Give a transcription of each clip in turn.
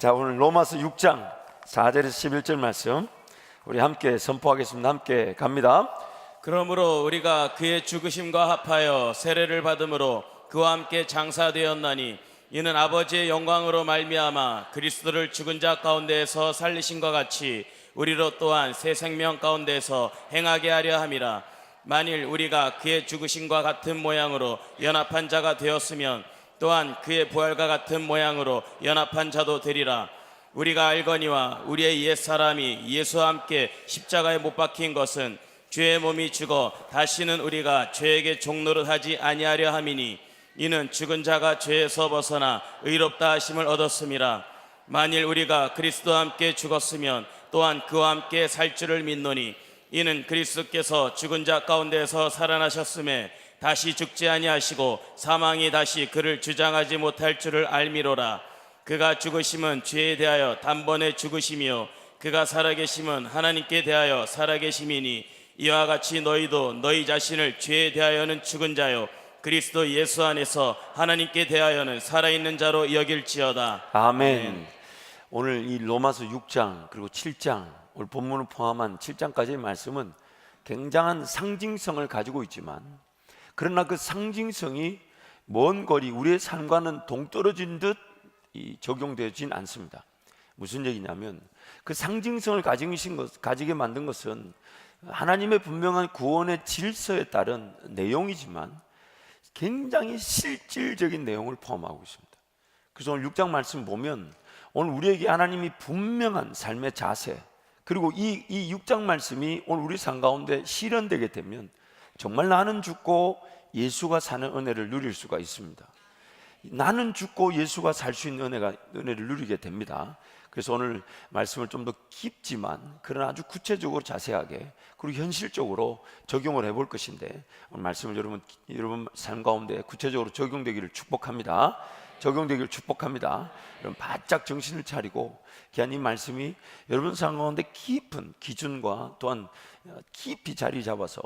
자, 오늘 로마서 6장 4절에서 11절 말씀 우리 함께 선포하겠습니다. 함께 갑니다. 그러므로 우리가 그의 죽으심과 합하여 세례를 받음으로 그와 함께 장사되었나니 이는 아버지의 영광으로 말미암아 그리스도를 죽은 자 가운데에서 살리신과 같이 우리로 또한 새 생명 가운데에서 행하게 하려 함이라. 만일 우리가 그의 죽으심과 같은 모양으로 연합한 자가 되었으면 또한 그의 부활과 같은 모양으로 연합한 자도 되리라. 우리가 알거니와 우리의 옛사람이 예수와 함께 십자가에 못 박힌 것은 죄의 몸이 죽어 다시는 우리가 죄에게 종노릇하지 아니하려 함이니 이는 죽은 자가 죄에서 벗어나 의롭다 하심을 얻었음이라. 만일 우리가 그리스도와 함께 죽었으면 또한 그와 함께 살 줄을 믿노니 이는 그리스도께서 죽은 자 가운데서 살아나셨음에 다시 죽지 아니하시고 사망이 다시 그를 주장하지 못할 줄을 알미로라. 그가 죽으심은 죄에 대하여 단번에 죽으심이요 그가 살아계심은 하나님께 대하여 살아계심이니 이와 같이 너희도 너희 자신을 죄에 대하여는 죽은 자요 그리스도 예수 안에서 하나님께 대하여는 살아있는 자로 여길지어다. 아멘. 오늘 이 로마서 6장 그리고 7장 오늘 본문을 포함한 7장까지의 말씀은 굉장한 상징성을 가지고 있지만, 그러나 그 상징성이 먼 거리 우리의 삶과는 동떨어진 듯 적용되진 않습니다. 무슨 얘기냐면, 그 상징성을 가지게 만든 것은 하나님의 분명한 구원의 질서에 따른 내용이지만 굉장히 실질적인 내용을 포함하고 있습니다. 그래서 오늘 6장 말씀 보면 오늘 우리에게 하나님이 분명한 삶의 자세, 그리고 이 6장 말씀이 오늘 우리 삶 가운데 실현되게 되면 정말 나는 죽고 예수가 사는 은혜를 누릴 수가 있습니다. 나는 죽고 예수가 살 수 있는 은혜를 누리게 됩니다. 그래서 오늘 말씀을 좀 더 깊지만 그러나 아주 구체적으로 자세하게 그리고 현실적으로 적용을 해볼 것인데, 오늘 말씀을 여러분 삶 가운데 구체적으로 적용되기를 축복합니다. 적용되기를 축복합니다. 여러분 바짝 정신을 차리고 귀한 이 말씀이 여러분 삶 가운데 깊은 기준과 또한 깊이 자리 잡아서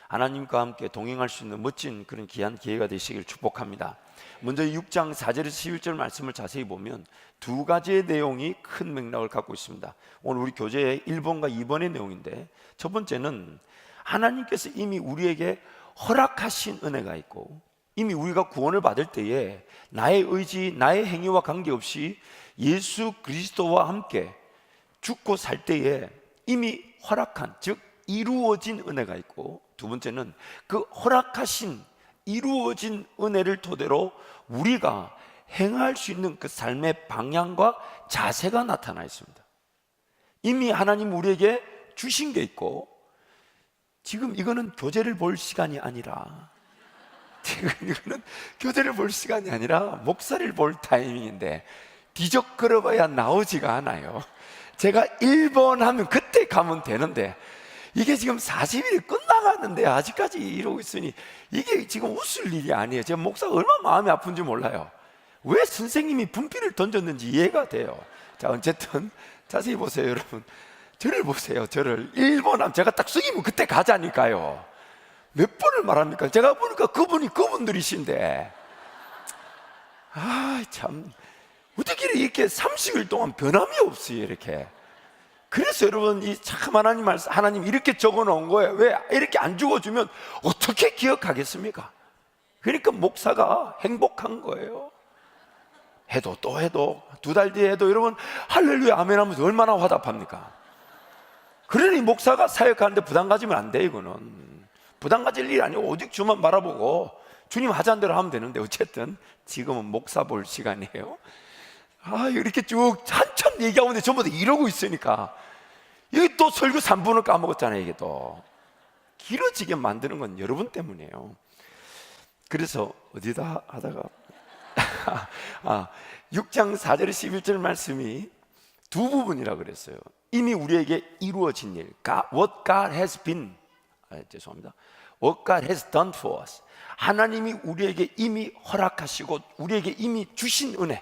하나님과 함께 동행할 수 있는 멋진 그런 귀한 기회가 되시길 축복합니다. 먼저 6장 4절에서 11절 말씀을 자세히 보면 두 가지의 내용이 큰 맥락을 갖고 있습니다. 오늘 우리 교재의 1번과 2번의 내용인데, 첫 번째는 하나님께서 이미 우리에게 허락하신 은혜가 있고, 이미 우리가 구원을 받을 때에 나의 의지, 나의 행위와 관계없이 예수 그리스도와 함께 죽고 살 때에 이미 허락한, 즉 이루어진 은혜가 있고, 두 번째는 그 허락하신 이루어진 은혜를 토대로 우리가 행할 수 있는 그 삶의 방향과 자세가 나타나 있습니다. 이미 하나님 우리에게 주신 게 있고, 지금 이거는 교재를 볼 시간이 아니라 이거는 교재를 볼 시간이 아니라 목사를 볼 타이밍인데 뒤적거려봐야 나오지가 않아요. 제가 1번 하면 그때 가면 되는데 이게 지금 40일이 끝나가는데 아직까지 이러고 있으니 이게 지금 웃을 일이 아니에요. 제가 목사가 얼마나 마음이 아픈지 몰라요. 왜 선생님이 분필을 던졌는지 이해가 돼요. 자, 어쨌든 자세히 보세요. 여러분 저를 보세요. 저를 1번 하면 제가 딱 숙이면 그때 가자니까요. 몇 번을 말합니까? 제가 보니까 그분이 그분들이신데, 참 어떻게 이렇게 30일 동안 변함이 없어요 이렇게. 그래서 여러분 이 참 하나님 이렇게 적어 놓은 거예요. 왜 이렇게 안 죽어주면 어떻게 기억하겠습니까? 그러니까 목사가 행복한 거예요. 해도 또 해도 두 달 뒤에 해도 여러분 할렐루야 아멘 하면서 얼마나 화답합니까? 그러니 목사가 사역하는데 부담 가지면 안 돼. 이거는 부담 가질 일이 아니고 오직 주만 바라보고 주님 하자는 대로 하면 되는데, 어쨌든 지금은 목사 볼 시간이에요. 이렇게 쭉 한참 얘기하고 있는데 전부 다 이러고 있으니까 여기 또 설교 3분을 까먹었잖아요. 이게 또 길어지게 만드는 건 여러분 때문이에요. 그래서 어디다 하다가 6장 4절 11절 말씀이 두 부분이라 그랬어요. 이미 우리에게 이루어진 일, what God has been, 죄송합니다. What God has done for us. 하나님이 우리에게 이미 허락하시고 우리에게 이미 주신 은혜,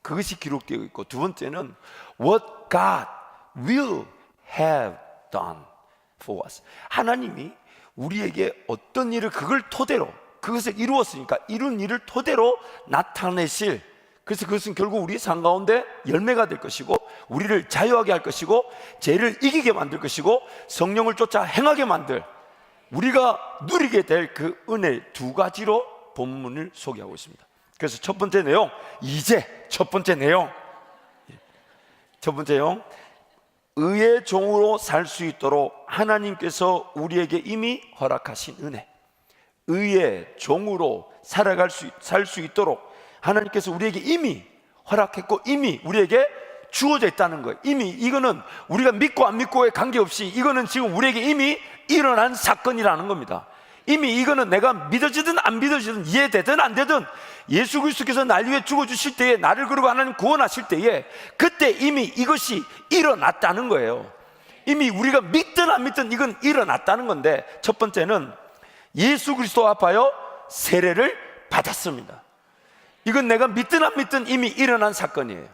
그것이 기록되어 있고, 두 번째는 what God will have done for us. 하나님이 우리에게 어떤 일을 그걸 토대로, 그것을 이루었으니까 이룬 일을 토대로 나타내실 그래서 그것은 결국 우리 삶 가운데 열매가 될 것이고, 우리를 자유하게 할 것이고, 죄를 이기게 만들 것이고, 성령을 쫓아 행하게 만들, 우리가 누리게 될 그 은혜 두 가지로 본문을 소개하고 있습니다. 그래서 첫 번째 내용, 첫 번째 내용, 의의 종으로 살 수 있도록 하나님께서 우리에게 이미 허락하신 은혜. 의의 종으로 살 수 있도록 하나님께서 우리에게 이미 허락했고, 이미 우리에게 주어져 있다는 거예요. 이미 이거는 우리가 믿고 안 믿고에 관계없이 이거는 지금 우리에게 이미 일어난 사건이라는 겁니다. 이미 이거는 내가 믿어지든 안 믿어지든, 이해되든 안 되든, 예수 그리스도께서 날 위해 죽어주실 때에, 나를 그리고 하나님 구원하실 때에, 그때 이미 이것이 일어났다는 거예요. 이미 우리가 믿든 안 믿든 이건 일어났다는 건데, 첫 번째는 예수 그리스도 앞하여 세례를 받았습니다. 이건 내가 믿든 안 믿든 이미 일어난 사건이에요.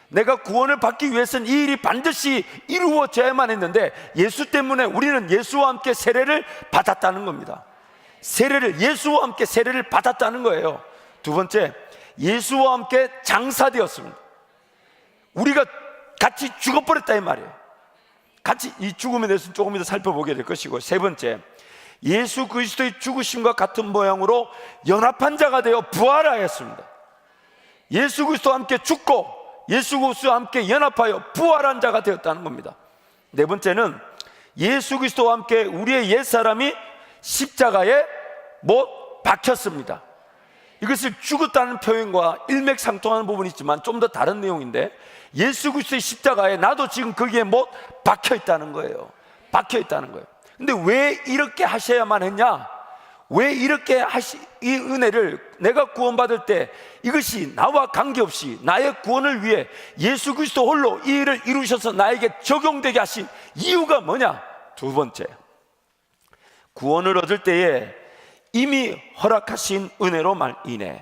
내가 구원을 받기 위해서는 이 일이 반드시 이루어져야만 했는데, 예수 때문에 우리는 예수와 함께 세례를 받았다는 겁니다. 예수와 함께 세례를 받았다는 거예요. 두 번째, 예수와 함께 장사되었습니다. 우리가 같이 죽어버렸다 이 말이에요. 같이 이 죽음에 대해서 조금 더 살펴보게 될 것이고, 세 번째, 예수 그리스도의 죽으심과 같은 모양으로 연합한 자가 되어 부활하였습니다. 예수 그리스도와 함께 죽고 예수 그리스도와 함께 연합하여 부활한 자가 되었다는 겁니다. 네 번째는 예수 그리스도와 함께 우리의 옛사람이 십자가에 못 박혔습니다. 이것을 죽었다는 표현과 일맥상통하는 부분이 있지만 좀 더 다른 내용인데, 예수 그리스도의 십자가에 나도 지금 거기에 못 박혀 있다는 거예요. 박혀 있다는 거예요. 근데 왜 이렇게 하셔야만 했냐? 왜 이렇게 이 은혜를 내가 구원받을 때 이것이 나와 관계없이 나의 구원을 위해 예수 그리스도 홀로 이 일을 이루셔서 나에게 적용되게 하신 이유가 뭐냐? 두 번째, 구원을 얻을 때에 이미 허락하신 은혜로 인해,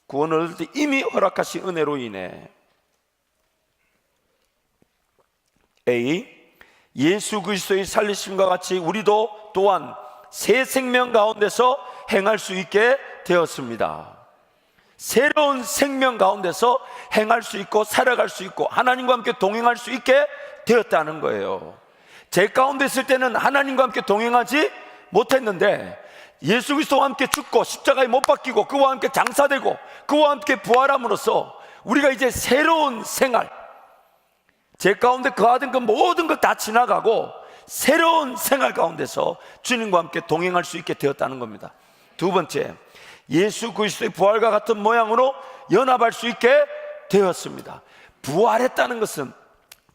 구원을 얻을 때 이미 허락하신 은혜로 인해, A, 예수 그리스도의 살리심과 같이 우리도 또한 새 생명 가운데서 행할 수 있게 되었습니다. 새로운 생명 가운데서 행할 수 있고 살아갈 수 있고 하나님과 함께 동행할 수 있게 되었다는 거예요. 제 가운데 있을 때는 하나님과 함께 동행하지 못했는데, 예수 그리스도와 함께 죽고 십자가에 못 박히고 그와 함께 장사되고 그와 함께 부활함으로써 우리가 이제 새로운 생활, 제 가운데 거하던 그 모든 것 다 지나가고 새로운 생활 가운데서 주님과 함께 동행할 수 있게 되었다는 겁니다. 두 번째, 예수 그리스도의 부활과 같은 모양으로 연합할 수 있게 되었습니다. 부활했다는 것은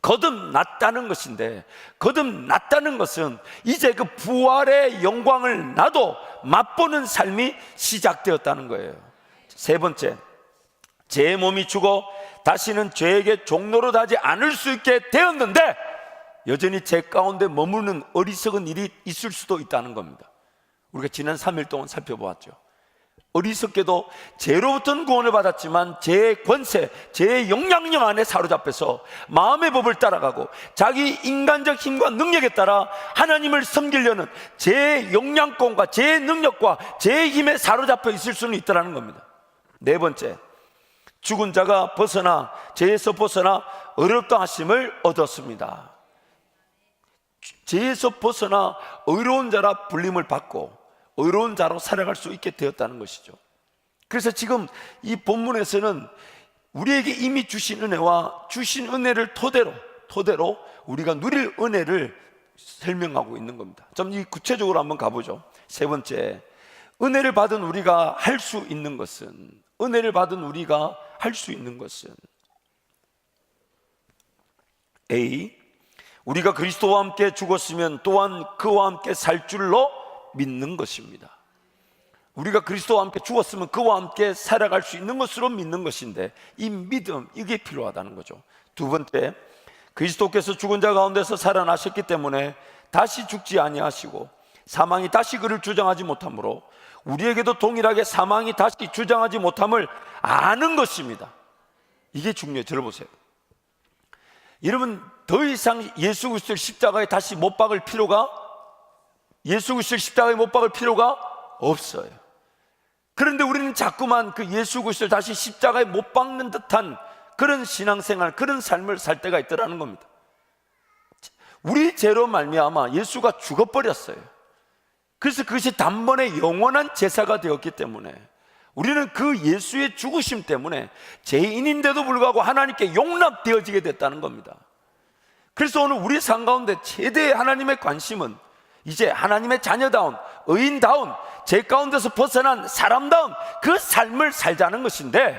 거듭났다는 것인데, 거듭났다는 것은 이제 그 부활의 영광을 나도 맛보는 삶이 시작되었다는 거예요. 세 번째, 제 몸이 죽어 다시는 죄에게 종노릇 하지 않을 수 있게 되었는데, 여전히 제 가운데 머무르는 어리석은 일이 있을 수도 있다는 겁니다. 우리가 지난 3일 동안 살펴보았죠. 어리석게도 죄로부터는 구원을 받았지만 죄의 권세, 죄의 영향력 안에 사로잡혀서 마음의 법을 따라가고 자기 인간적 힘과 능력에 따라 하나님을 섬기려는 죄의 영향권과 죄의 능력과 죄의 힘에 사로잡혀 있을 수는 있다는 겁니다. 네 번째, 죽은 자가 벗어나 죄에서 벗어나 어렵다 하심을 얻었습니다. 죄에서 벗어나 의로운 자라 불림을 받고 의로운 자로 살아갈 수 있게 되었다는 것이죠. 그래서 지금 이 본문에서는 우리에게 이미 주신 은혜와 주신 은혜를 토대로 우리가 누릴 은혜를 설명하고 있는 겁니다. 좀 이 구체적으로 한번 가보죠. 세 번째, 은혜를 받은 우리가 할 수 있는 것은, 은혜를 받은 우리가 할 수 있는 것은 A, 우리가 그리스도와 함께 죽었으면 또한 그와 함께 살 줄로 믿는 것입니다. 우리가 그리스도와 함께 죽었으면 그와 함께 살아갈 수 있는 것으로 믿는 것인데, 이 믿음, 이게 필요하다는 거죠. 두 번째, 그리스도께서 죽은 자 가운데서 살아나셨기 때문에 다시 죽지 아니하시고 사망이 다시 그를 주장하지 못하므로 우리에게도 동일하게 사망이 다시 주장하지 못함을 아는 것입니다. 이게 중요해요. 들어보세요. 여러분, 더 이상 예수 그리스도를 십자가에 다시 못 박을 필요가, 예수 그리스도를 십자가에 못 박을 필요가 없어요. 그런데 우리는 자꾸만 그 예수 그리스도를 다시 십자가에 못 박는 듯한 그런 신앙생활, 그런 삶을 살 때가 있더라는 겁니다. 우리 죄로 말미암아 예수가 죽어버렸어요. 그래서 그것이 단번에 영원한 제사가 되었기 때문에 우리는 그 예수의 죽으심 때문에 죄인인데도 불구하고 하나님께 용납되어지게 됐다는 겁니다. 그래서 오늘 우리 삶 가운데 최대의 하나님의 관심은 이제 하나님의 자녀다운, 의인다운, 죄 가운데서 벗어난 사람다운 그 삶을 살자는 것인데,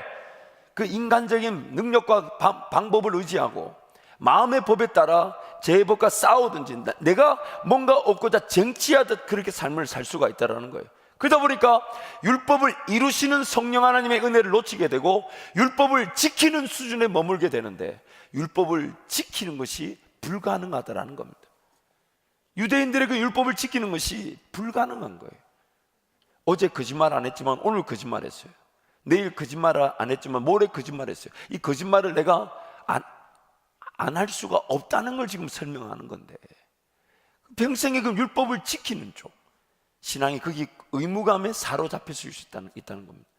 그 인간적인 능력과 방법을 의지하고 마음의 법에 따라 죄의 법과 싸우든지 내가 뭔가 얻고자 정치하듯 그렇게 삶을 살 수가 있다는 거예요. 그러다 보니까 율법을 이루시는 성령 하나님의 은혜를 놓치게 되고 율법을 지키는 수준에 머물게 되는데, 율법을 지키는 것이 불가능하다라는 겁니다. 유대인들의 그 율법을 지키는 것이 불가능한 거예요. 어제 거짓말 안 했지만 오늘 거짓말했어요. 내일 거짓말 안 했지만 모레 거짓말했어요. 이 거짓말을 내가 안 할 수가 없다는 걸 지금 설명하는 건데, 평생에 그 율법을 지키는 쪽 신앙이 거기 의무감에 사로잡힐 수 있다는 겁니다.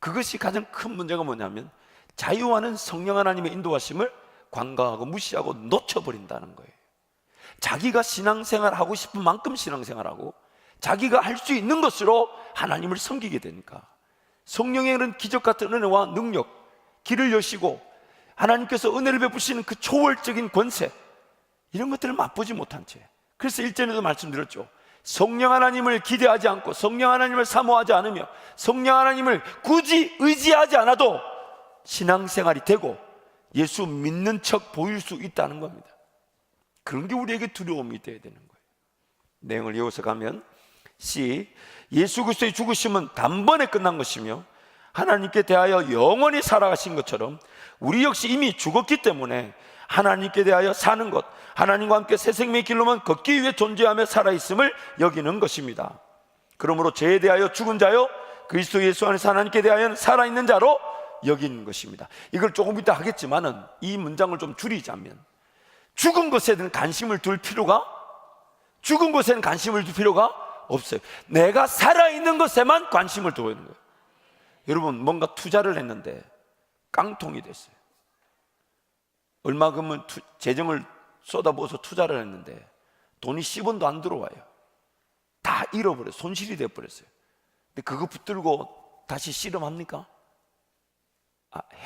그것이 가장 큰 문제가 뭐냐면 자유와는 성령 하나님의 인도하심을 관가하고 무시하고 놓쳐버린다는 거예요. 자기가 신앙생활 하고 싶은 만큼 신앙생활하고 자기가 할 수 있는 것으로 하나님을 섬기게 되니까 성령의 그런 기적 같은 은혜와 능력, 길을 여시고 하나님께서 은혜를 베푸시는 그 초월적인 권세, 이런 것들을 맛보지 못한 채, 그래서 1절에도 말씀드렸죠. 성령 하나님을 기대하지 않고 성령 하나님을 사모하지 않으며 성령 하나님을 굳이 의지하지 않아도 신앙생활이 되고 예수 믿는 척 보일 수 있다는 겁니다. 그런 게 우리에게 두려움이 되어야 되는 거예요. 내용을 이어서 가면 C. 예수 그리스도의 죽으심은 단번에 끝난 것이며 하나님께 대하여 영원히 살아가신 것처럼 우리 역시 이미 죽었기 때문에 하나님께 대하여 사는 것, 하나님과 함께 새 생명의 길로만 걷기 위해 존재하며 살아있음을 여기는 것입니다. 그러므로 죄에 대하여 죽은 자요 그리스도 예수 안에서 하나님께 대하여 살아있는 자로 여기는 것입니다. 이걸 조금 이따 하겠지만은 이 문장을 좀 줄이자면, 죽은 것에는 관심을 둘 필요가 없어요. 내가 살아있는 것에만 관심을 두어야 하는 거예요. 여러분, 뭔가 투자를 했는데 깡통이 됐어요. 얼마금은 재정을 쏟아부어서 투자를 했는데 돈이 10원도 안 들어와요. 다 잃어버려요. 손실이 되어버렸어요. 근데 그거 붙들고 다시 씨름합니까?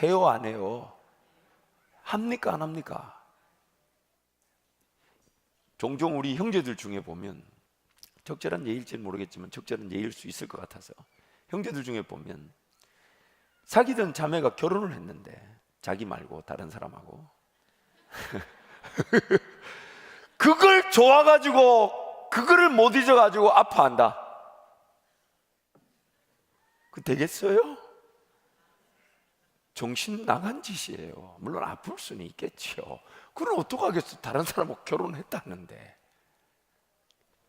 해요, 안 해요? 합니까, 안 합니까? 종종 우리 형제들 중에 보면, 적절한 예일지는 모르겠지만 적절한 예일 수 있을 것 같아서, 형제들 중에 보면 사귀던 자매가 결혼을 했는데 자기 말고 다른 사람하고 그걸 좋아가지고 그거를 못 잊어가지고 아파한다. 그 되겠어요? 정신 나간 짓이에요. 물론 아플 수는 있겠죠. 그럼 어떡하겠어? 다른 사람하고 결혼했다는데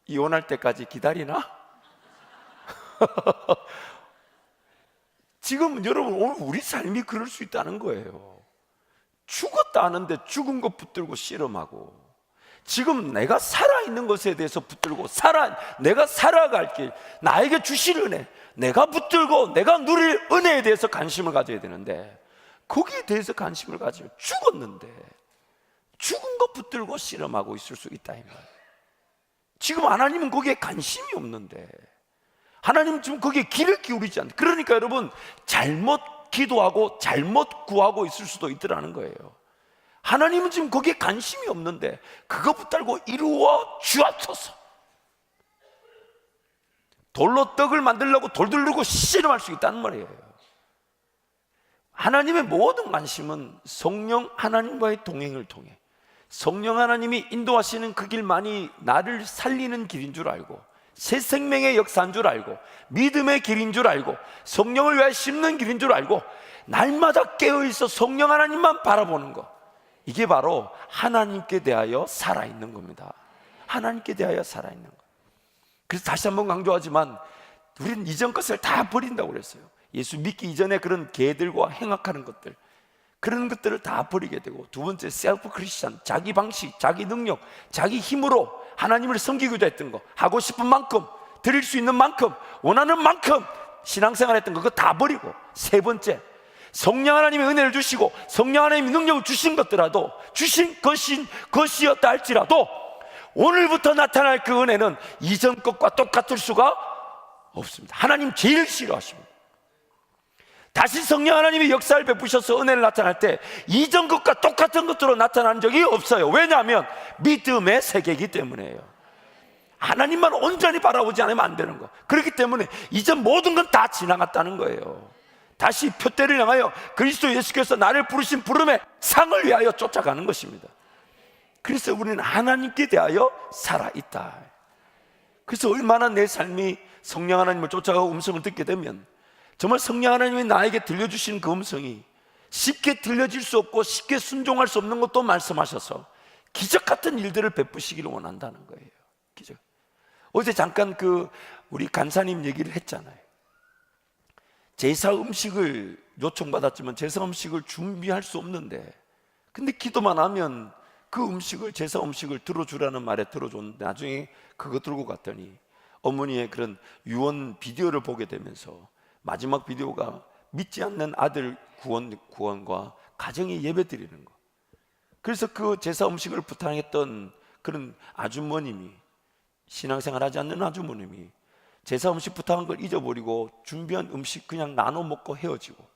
이혼할 때까지 기다리나? 지금 여러분, 오늘 우리 삶이 그럴 수 있다는 거예요. 죽었다 하는데 죽은 것 붙들고 씨름하고, 지금 내가 살아있는 것에 대해서 붙들고 내가 살아갈 길, 나에게 주실 은혜, 내가 붙들고 내가 누릴 은혜에 대해서 관심을 가져야 되는데, 거기에 대해서 관심을 가지면 죽었는데 죽은 것 붙들고 씨름하고 있을 수 있다 이 말이에요. 지금 하나님은 거기에 관심이 없는데, 하나님은 지금 거기에 귀를 기울이지 않는다. 그러니까 여러분, 잘못 기도하고 잘못 구하고 있을 수도 있더라는 거예요. 하나님은 지금 거기에 관심이 없는데 그거 붙들고 이루어 주옵소서. 돌로 떡을 만들려고 돌 들고 씨름할 수 있다는 말이에요. 하나님의 모든 관심은 성령 하나님과의 동행을 통해 성령 하나님이 인도하시는 그 길만이 나를 살리는 길인 줄 알고, 새 생명의 역사인 줄 알고, 믿음의 길인 줄 알고, 성령을 위하여 심는 길인 줄 알고, 날마다 깨어있어 성령 하나님만 바라보는 것, 이게 바로 하나님께 대하여 살아있는 겁니다. 하나님께 대하여 살아있는 것. 그래서 다시 한번 강조하지만 우리는 이전 것을 다 버린다고 그랬어요. 예수 믿기 이전에 그런 개들과 행악하는 것들, 그런 것들을 다 버리게 되고, 두 번째 셀프 크리스천, 자기 방식, 자기 능력, 자기 힘으로 하나님을 섬기고자 했던 거, 하고 싶은 만큼, 드릴 수 있는 만큼, 원하는 만큼 신앙생활 했던 거 그거 다 버리고, 세 번째, 성령 하나님의 은혜를 주시고 성령 하나님의 능력을 주신 것더라도, 주신 것이었다 할지라도 오늘부터 나타날 그 은혜는 이전 것과 똑같을 수가 없습니다. 하나님 제일 싫어하십니다. 다시 성령 하나님의 역사를 베푸셔서 은혜를 나타날 때 이전 것과 똑같은 것으로 나타난 적이 없어요. 왜냐하면 믿음의 세계이기 때문에요. 하나님만 온전히 바라보지 않으면 안 되는 거. 그렇기 때문에 이전 모든 건 다 지나갔다는 거예요. 다시 표대를 향하여 그리스도 예수께서 나를 부르신 부름의 상을 위하여 쫓아가는 것입니다. 그래서 우리는 하나님께 대하여 살아있다. 그래서 얼마나 내 삶이 성령 하나님을 쫓아가고 음성을 듣게 되면 정말 성령 하나님이 나에게 들려주신 그 음성이 쉽게 들려질 수 없고 쉽게 순종할 수 없는 것도 말씀하셔서 기적 같은 일들을 베푸시기를 원한다는 거예요. 기적. 어제 잠깐 우리 간사님 얘기를 했잖아요. 제사 음식을 요청받았지만 제사 음식을 준비할 수 없는데, 근데 기도만 하면 그 음식을, 제사 음식을 들어주라는 말에 들어줬는데 나중에 그거 들고 갔더니 어머니의 그런 유언 비디오를 보게 되면서 마지막 비디오가 믿지 않는 아들 구원과 가정의 예배 드리는 거. 그래서 그 제사 음식을 부탁했던 그런 아주머님이, 신앙생활 하지 않는 아주머님이 제사 음식 부탁한 걸 잊어버리고 준비한 음식 그냥 나눠 먹고 헤어지고,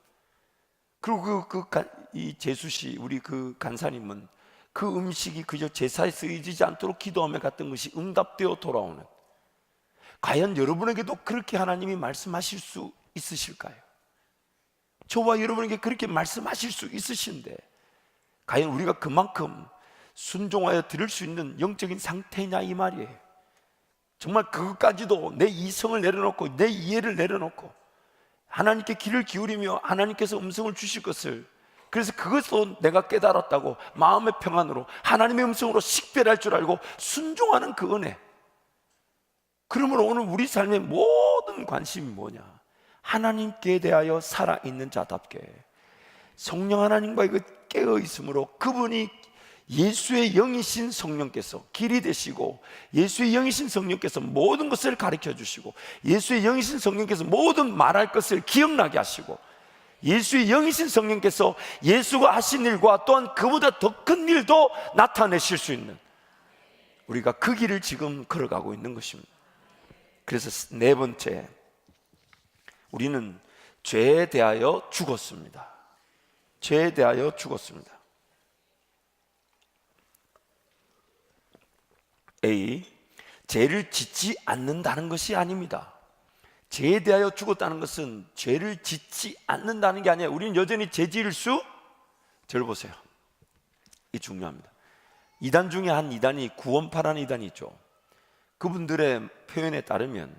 그리고 이 재수씨, 우리 그 간사님은 그 음식이 그저 제사에 쓰이지 않도록 기도하며 갔던 것이 응답되어 돌아오는, 과연 여러분에게도 그렇게 하나님이 말씀하실 수 있으실까요? 저와 여러분에게 그렇게 말씀하실 수 있으신데 과연 우리가 그만큼 순종하여 들을 수 있는 영적인 상태냐 이 말이에요. 정말 그것까지도 내 이성을 내려놓고 내 이해를 내려놓고 하나님께 귀를 기울이며 하나님께서 음성을 주실 것을, 그래서 그것도 내가 깨달았다고 마음의 평안으로 하나님의 음성으로 식별할 줄 알고 순종하는 그 은혜. 그러므로 오늘 우리 삶의 모든 관심이 뭐냐? 하나님께 대하여 살아있는 자답게 성령 하나님과의 그 깨어있음으로 그분이 예수의 영이신 성령께서 길이 되시고, 예수의 영이신 성령께서 모든 것을 가르쳐 주시고, 예수의 영이신 성령께서 모든 말할 것을 기억나게 하시고, 예수의 영이신 성령께서 예수가 하신 일과 또한 그보다 더 큰 일도 나타내실 수 있는, 우리가 그 길을 지금 걸어가고 있는 것입니다. 그래서 네 번째, 우리는 죄에 대하여 죽었습니다. 죄에 대하여 죽었습니다. A, 죄를 짓지 않는다는 것이 아닙니다. 죄에 대하여 죽었다는 것은 죄를 짓지 않는다는 게 아니에요. 우리는 여전히 죄 지을 수, 저를 보세요. 이 중요합니다. 이단 중에 한 이단이 구원파라는 이단이 있죠. 그분들의 표현에 따르면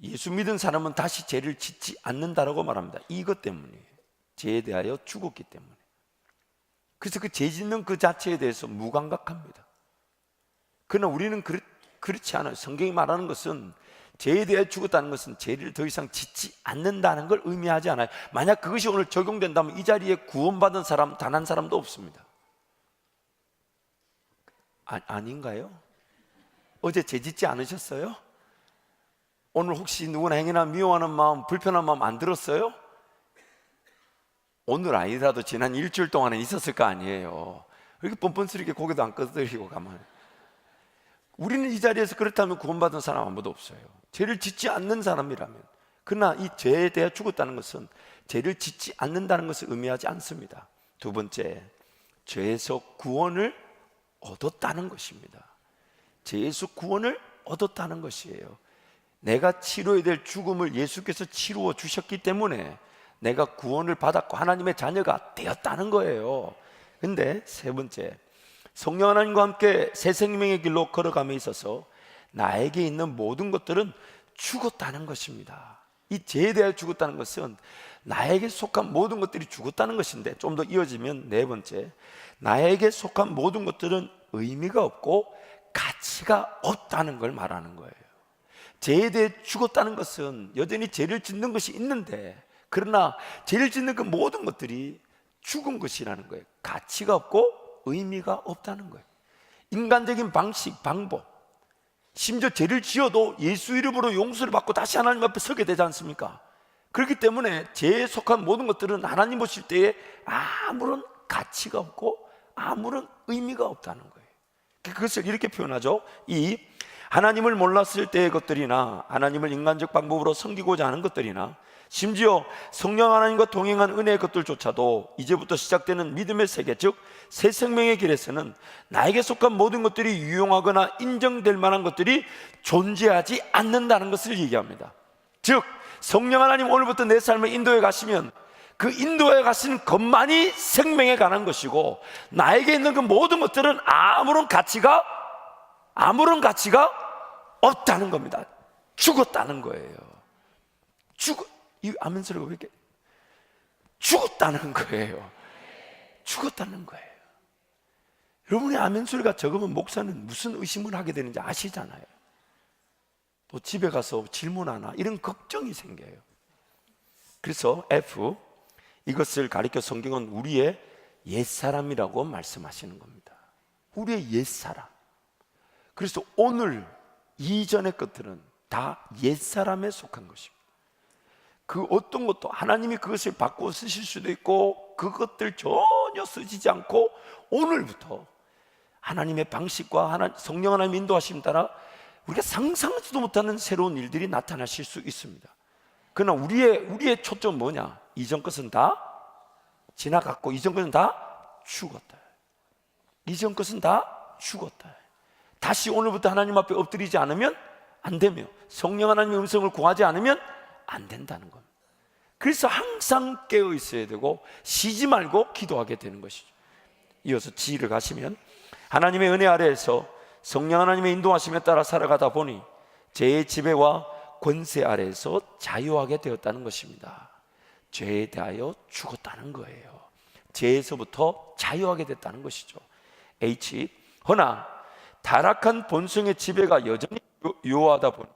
예수 믿은 사람은 다시 죄를 짓지 않는다라고 말합니다. 이것 때문이에요. 죄에 대하여 죽었기 때문에. 그래서 그 죄 짓는 그 자체에 대해서 무감각합니다. 그러나 우리는 그렇지 않아요. 성경이 말하는 것은 죄에 대해 죽었다는 것은 죄를 더 이상 짓지 않는다는 걸 의미하지 않아요. 만약 그것이 오늘 적용된다면 이 자리에 구원받은 사람 단 한 사람도 없습니다. 아닌가요? 어제 죄 짓지 않으셨어요? 오늘 혹시 누구나 행여나 미워하는 마음, 불편한 마음 안 들었어요? 오늘 아니라도 지난 일주일 동안은 있었을 거 아니에요. 이렇게 뻔뻔스럽게 고개도 안 끄덕이고 가만히. 우리는 이 자리에서 그렇다면 구원받은 사람 아무도 없어요. 죄를 짓지 않는 사람이라면. 그러나 이 죄에 대해 죽었다는 것은 죄를 짓지 않는다는 것을 의미하지 않습니다. 두 번째, 죄에서 구원을 얻었다는 것입니다. 죄에서 구원을 얻었다는 것이에요. 내가 치러야 될 죽음을 예수께서 치루어 주셨기 때문에 내가 구원을 받았고 하나님의 자녀가 되었다는 거예요. 근데 세 번째, 성령 하나님과 함께 새 생명의 길로 걸어감에 있어서 나에게 있는 모든 것들은 죽었다는 것입니다. 이 죄에 대해 죽었다는 것은 나에게 속한 모든 것들이 죽었다는 것인데, 좀 더 이어지면 네 번째, 나에게 속한 모든 것들은 의미가 없고 가치가 없다는 걸 말하는 거예요. 죄에 대해 죽었다는 것은 여전히 죄를 짓는 것이 있는데, 그러나 죄를 짓는 그 모든 것들이 죽은 것이라는 거예요. 가치가 없고 의미가 없다는 거예요. 인간적인 방식, 방법, 심지어 죄를 지어도 예수 이름으로 용서를 받고 다시 하나님 앞에 서게 되지 않습니까? 그렇기 때문에 죄에 속한 모든 것들은 하나님 보실 때에 아무런 가치가 없고 아무런 의미가 없다는 거예요. 그것을 이렇게 표현하죠. 이 하나님을 몰랐을 때의 것들이나 하나님을 인간적 방법으로 섬기고자 하는 것들이나 심지어 성령 하나님과 동행한 은혜의 것들조차도 이제부터 시작되는 믿음의 세계, 즉 새 생명의 길에서는 나에게 속한 모든 것들이 유용하거나 인정될 만한 것들이 존재하지 않는다는 것을 얘기합니다. 즉 성령 하나님 오늘부터 내 삶을 인도해 가시면 그 인도해 가시는 것만이 생명에 관한 것이고, 나에게 있는 그 모든 것들은 아무런 가치가 없다는 겁니다. 죽었다는 거예요. 이 아멘 소리가 왜 이렇게 죽었다는 거예요. 죽었다는 거예요. 여러분의 아멘 소리가 적으면 목사는 무슨 의심을 하게 되는지 아시잖아요. 또 집에 가서 질문하나 이런 걱정이 생겨요. 그래서 F, 이것을 가리켜 성경은 우리의 옛사람이라고 말씀하시는 겁니다. 우리의 옛사람. 그래서 오늘 이전의 것들은 다 옛사람에 속한 것입니다. 그 어떤 것도 하나님이 그것을 바꾸어 쓰실 수도 있고 그것들 전혀 쓰시지 않고 오늘부터 하나님의 방식과 성령 하나님의 인도하심 따라 우리가 상상하지도 못하는 새로운 일들이 나타나실 수 있습니다. 그러나 우리의 초점은 뭐냐? 이전 것은 다 지나갔고 이전 것은 다 죽었다. 이전 것은 다 죽었다. 다시 오늘부터 하나님 앞에 엎드리지 않으면 안 되며 성령 하나님의 음성을 구하지 않으면 안 된다는 겁니다. 그래서 항상 깨어 있어야 되고 쉬지 말고 기도하게 되는 것이죠. 이어서 G를 가시면 하나님의 은혜 아래에서 성령 하나님의 인도하심에 따라 살아가다 보니 죄의 지배와 권세 아래에서 자유하게 되었다는 것입니다. 죄에 대하여 죽었다는 거예요. 죄에서부터 자유하게 됐다는 것이죠. H, 허나 타락한 본성의 지배가 여전히 요하다 보니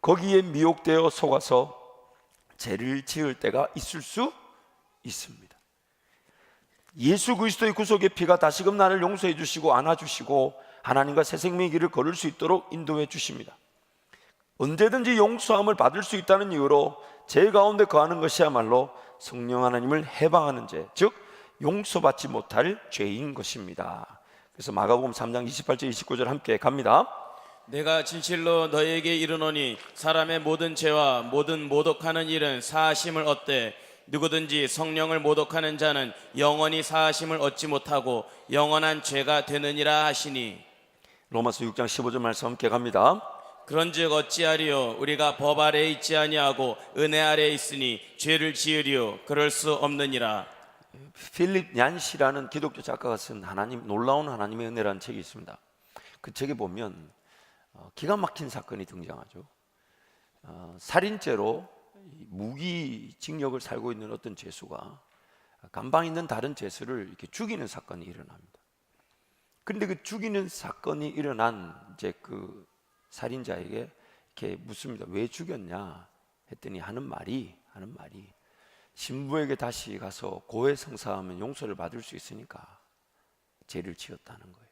거기에 미혹되어 속아서 죄를 지을 때가 있을 수 있습니다. 예수 그리스도의 구속의 피가 다시금 나를 용서해 주시고 안아주시고 하나님과 새 생명의 길을 걸을 수 있도록 인도해 주십니다. 언제든지 용서함을 받을 수 있다는 이유로 죄 가운데 거하는 것이야말로 성령 하나님을 해방하는 죄, 즉 용서받지 못할 죄인 것입니다. 그래서 마가복음 3장 28절 29절 함께 갑니다. 내가 진실로 너희에게 이르노니 사람의 모든 죄와 모든 모독하는 일은 사하심을 얻되 누구든지 성령을 모독하는 자는 영원히 사하심을 얻지 못하고 영원한 죄가 되느니라 하시니. 로마서 6장 15절 말씀 함께 갑니다. 그런즉 어찌하리요? 우리가 법 아래에 있지 아니하고 은혜 아래에 있으니 죄를 지으리요? 그럴 수 없느니라. 필립 얀시라는 기독교 작가가 쓴 놀라운 하나님의 은혜라는 책이 있습니다. 그 책에 보면 기가 막힌 사건이 등장하죠. 살인죄로 무기징역을 살고 있는 어떤 죄수가 감방 있는 다른 죄수를 이렇게 죽이는 사건이 일어납니다. 그런데 그 죽이는 사건이 일어난 이제 그 살인자에게 이렇게 묻습니다. 왜 죽였냐 했더니 하는 말이 신부에게 다시 가서 고해성사하면 용서를 받을 수 있으니까 죄를 지었다는 거예요.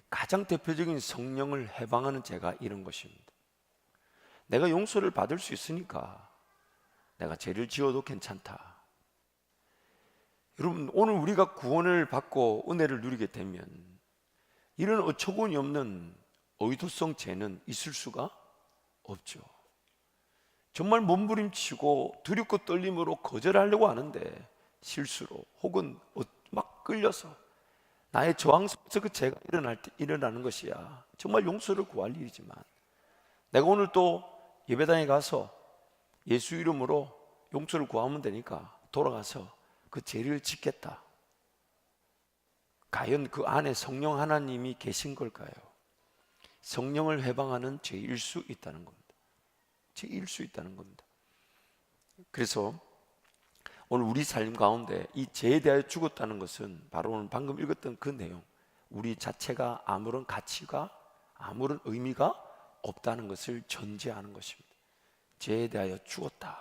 가장 대표적인 성령을 해방하는 죄가 이런 것입니다. 내가 용서를 받을 수 있으니까 내가 죄를 지어도 괜찮다. 여러분, 오늘 우리가 구원을 받고 은혜를 누리게 되면 이런 어처구니 없는 의도성 죄는 있을 수가 없죠. 정말 몸부림치고 두렵고 떨림으로 거절하려고 하는데 실수로 혹은 막 끌려서 나의 저항 속에서 그 죄가 일어나는 것이야. 정말 용서를 구할 일이지만 내가 오늘 또 예배당에 가서 예수 이름으로 용서를 구하면 되니까 돌아가서 그 죄를 짓겠다. 과연 그 안에 성령 하나님이 계신 걸까요? 성령을 해방하는 죄일 수 있다는 겁니다. 죄일 수 있다는 겁니다. 그래서 오늘 우리 삶 가운데 이 죄에 대하여 죽었다는 것은 바로 오늘 방금 읽었던 그 내용, 우리 자체가 아무런 가치가 아무런 의미가 없다는 것을 전제하는 것입니다. 죄에 대하여 죽었다.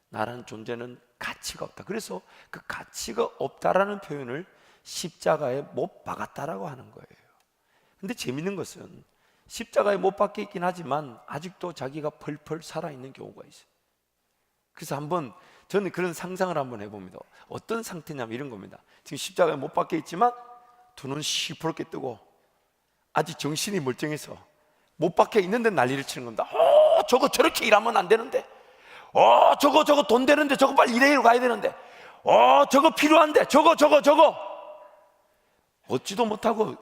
나라는 존재는 가치가 없다. 그래서 그 가치가 없다라는 표현을 십자가에 못 박았다라고 하는 거예요. 근데 재밌는 것은 십자가에 못 박혀 있긴 하지만 아직도 자기가 펄펄 살아있는 경우가 있어요. 그래서 한번 저는 그런 상상을 한번 해봅니다. 어떤 상태냐면 이런 겁니다. 지금 십자가에 못 박혀 있지만 두 눈 시퍼렇게 뜨고 아직 정신이 멀쩡해서 못 박혀 있는데 난리를 치는 겁니다. 저거 저렇게 일하면 안 되는데, 저거 돈 되는데, 저거 빨리 일하러 가야 되는데, 저거 필요한데, 저거 얻지도 못하고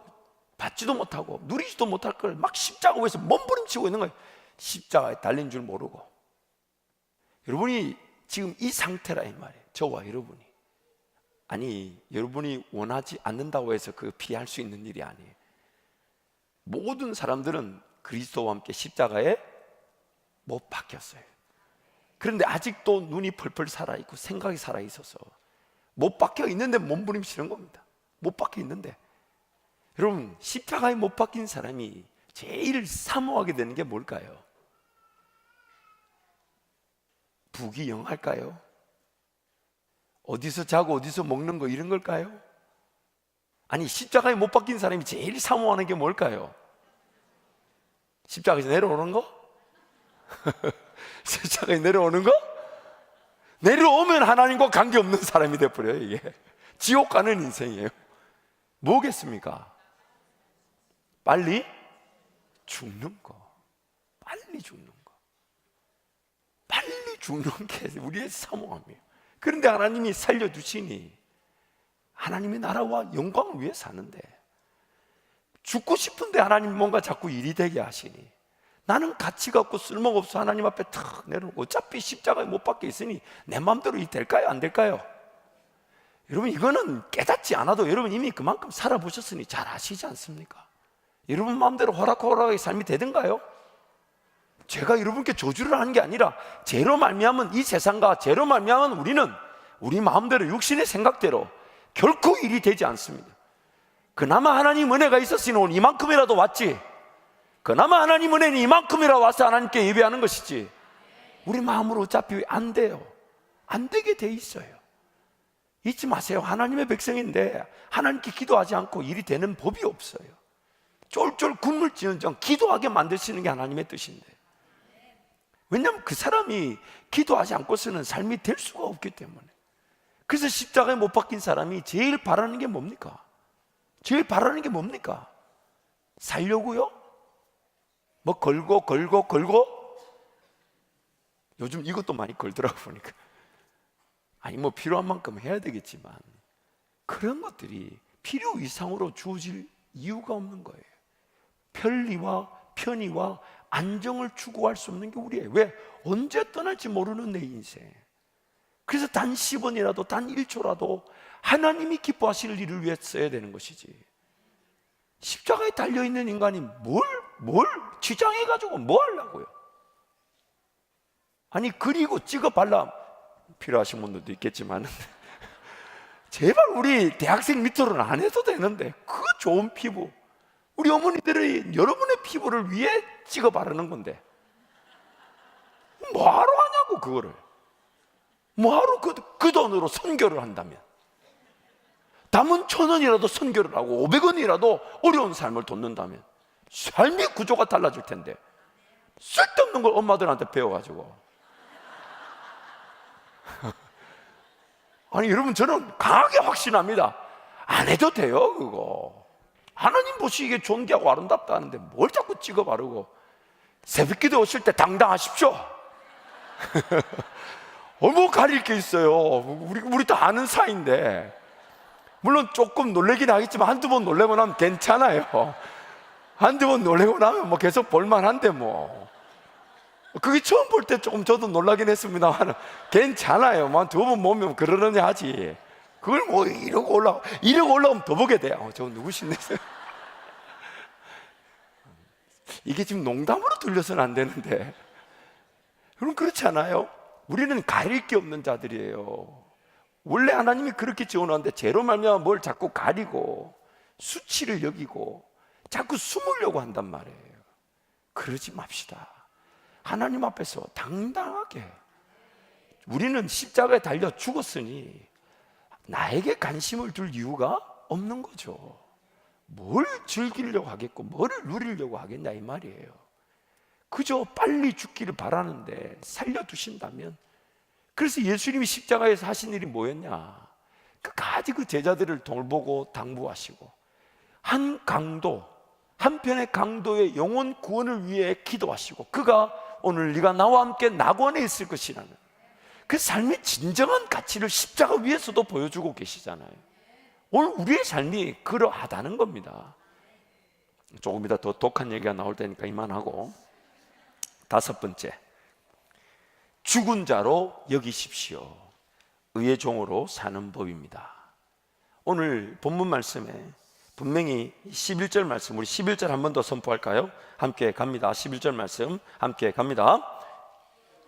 받지도 못하고 누리지도 못할 걸 막 십자가 위에서 몸부림치고 있는 거예요. 십자가에 달린 줄 모르고. 여러분이 지금 이 상태라 이 말이에요. 저와 여러분이. 아니, 여러분이 원하지 않는다고 해서 그 피할 수 있는 일이 아니에요. 모든 사람들은 그리스도와 함께 십자가에 못 박혔어요. 그런데 아직도 눈이 펄펄 살아있고 생각이 살아있어서 못 박혀 있는데 몸부림치는 겁니다. 못 박혀 있는데. 여러분, 십자가에 못 박힌 사람이 제일 사모하게 되는 게 뭘까요? 부귀영할까요? 어디서 자고 어디서 먹는 거 이런 걸까요? 아니, 십자가에 못 박힌 사람이 제일 사모하는 게 뭘까요? 십자가에서 내려오는 거? 십자가에 내려오는 거? 내려오면 하나님과 관계없는 사람이 돼버려요. 이게 지옥 가는 인생이에요. 뭐겠습니까? 빨리 죽는 거. 빨리 죽는 거. 빨리 죽는 게 우리의 사모함이에요. 그런데 하나님이 살려주시니 하나님의 나라와 영광을 위해 사는데, 죽고 싶은데 하나님 뭔가 자꾸 일이 되게 하시니 나는 가치가 없고 쓸모가 없어 하나님 앞에 탁 내려놓고 어차피 십자가에 못 박혀 있으니 내 마음대로 이 될까요? 안 될까요? 여러분, 이거는 깨닫지 않아도 여러분 이미 그만큼 살아보셨으니 잘 아시지 않습니까? 여러분 마음대로 호락호락하게 삶이 되든가요? 제가 여러분께 저주를 하는 게 아니라 죄로 말미암은 이 세상과 죄로 말미암은 우리는 우리 마음대로 육신의 생각대로 결코 일이 되지 않습니다. 그나마 하나님 은혜가 있었으니 오늘 이만큼이라도 왔지. 그나마 하나님 은혜는 이만큼이라도 와서 하나님께 예배하는 것이지 우리 마음으로 어차피 안 돼요. 안 되게 돼 있어요. 잊지 마세요. 하나님의 백성인데 하나님께 기도하지 않고 일이 되는 법이 없어요. 쫄쫄 굶을지언정 기도하게 만드시는 게 하나님의 뜻인데, 왜냐하면 그 사람이 기도하지 않고서는 삶이 될 수가 없기 때문에. 그래서 십자가에 못 박힌 사람이 제일 바라는 게 뭡니까? 제일 바라는 게 뭡니까? 살려고요? 뭐 걸고 요즘 이것도 많이 걸더라고 보니까. 아니, 뭐 필요한 만큼 해야 되겠지만 그런 것들이 필요 이상으로 주어질 이유가 없는 거예요. 편의와 안정을 추구할 수 없는 게 우리예요. 왜? 언제 떠날지 모르는 내 인생. 그래서 단 10원이라도 단 1초라도 하나님이 기뻐하실 일을 위해 써야 되는 것이지. 십자가에 달려있는 인간이 뭘 지장해가지고 뭐 하려고요? 아니, 그리고 찍어 발라, 필요하신 분들도 있겠지만 제발 우리 대학생 밑으로는 안 해도 되는데 그 좋은 피부, 우리 어머니들이 여러분의 피부를 위해 찍어 바르는 건데 뭐하러 하냐고. 그거를 뭐하러 그 돈으로 선교를 한다면, 담은 1,000원이라도 선교를 하고 500원이라도 어려운 삶을 돕는다면 삶의 구조가 달라질 텐데 쓸데없는 걸 엄마들한테 배워가지고 아니, 여러분, 저는 강하게 확신합니다. 안 해도 돼요. 그거 하나님 보시기에 존귀하고 아름답다 하는데 뭘 자꾸 찍어 바르고. 새벽기도 오실 때 당당하십시오. 뭐 가릴 게 있어요. 우리 다 아는 사이인데. 물론 조금 놀래긴 하겠지만 한두 번 놀래고 나면 괜찮아요. 한두 번 놀래고 나면 뭐 계속 볼만한데 뭐. 그게 처음 볼 때 조금 저도 놀라긴 했습니다만 괜찮아요. 뭐 두 번 보면 그러느냐 하지. 그걸 뭐 이러고 올라오면 더 보게 돼요. 저 누구신데? 이게 지금 농담으로 들려서는 안 되는데, 여러분, 그렇지 않아요? 우리는 가릴 게 없는 자들이에요. 원래 하나님이 그렇게 지어놓았는데 죄로 말미암아 뭘 자꾸 가리고 수치를 여기고 자꾸 숨으려고 한단 말이에요. 그러지 맙시다. 하나님 앞에서 당당하게. 우리는 십자가에 달려 죽었으니 나에게 관심을 둘 이유가 없는 거죠. 뭘 즐기려고 하겠고 뭐를 누리려고 하겠냐 이 말이에요. 그저 빨리 죽기를 바라는데 살려두신다면. 그래서 예수님이 십자가에서 하신 일이 뭐였냐? 끝까지 그 제자들을 돌보고 당부하시고 한 강도, 한편의 강도의 영혼 구원을 위해 기도하시고, 그가 오늘 네가 나와 함께 낙원에 있을 것이라는 그 삶의 진정한 가치를 십자가 위에서도 보여주고 계시잖아요. 오늘 우리의 삶이 그러하다는 겁니다. 조금 이따 더 독한 얘기가 나올 테니까 이만하고, 다섯 번째, 죽은 자로 여기십시오. 의의 종으로 사는 법입니다. 오늘 본문 말씀에 분명히 11절 말씀, 우리 11절 한 번 더 선포할까요? 함께 갑니다. 11절 말씀 함께 갑니다.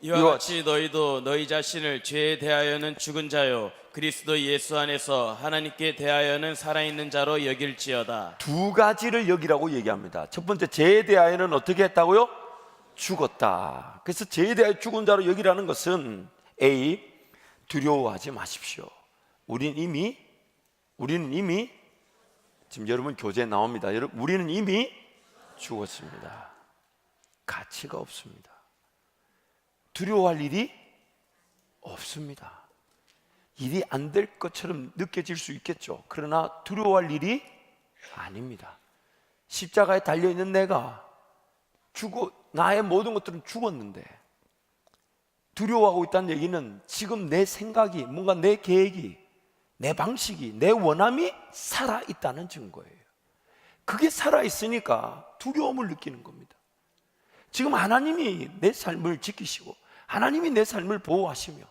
이와 같이 너희도 너희 자신을 죄에 대하여는 죽은 자요 그리스도 예수 안에서 하나님께 대하여는 살아있는 자로 여길지어다. 두 가지를 여기라고 얘기합니다. 첫 번째, 죄에 대하여는 어떻게 했다고요? 죽었다. 그래서 죄에 대하여 죽은 자로 여기라는 것은 A, 두려워하지 마십시오. 우리는 이미 지금 여러분 교재에 나옵니다. 여러분, 우리는 이미 죽었습니다. 가치가 없습니다. 두려워할 일이 없습니다. 일이 안 될 것처럼 느껴질 수 있겠죠. 그러나 두려워할 일이 아닙니다. 십자가에 달려있는 내가 나의 모든 것들은 죽었는데 두려워하고 있다는 얘기는 지금 내 생각이, 뭔가 내 계획이, 내 방식이, 내 원함이 살아있다는 증거예요. 그게 살아있으니까 두려움을 느끼는 겁니다. 지금 하나님이 내 삶을 지키시고 하나님이 내 삶을 보호하시며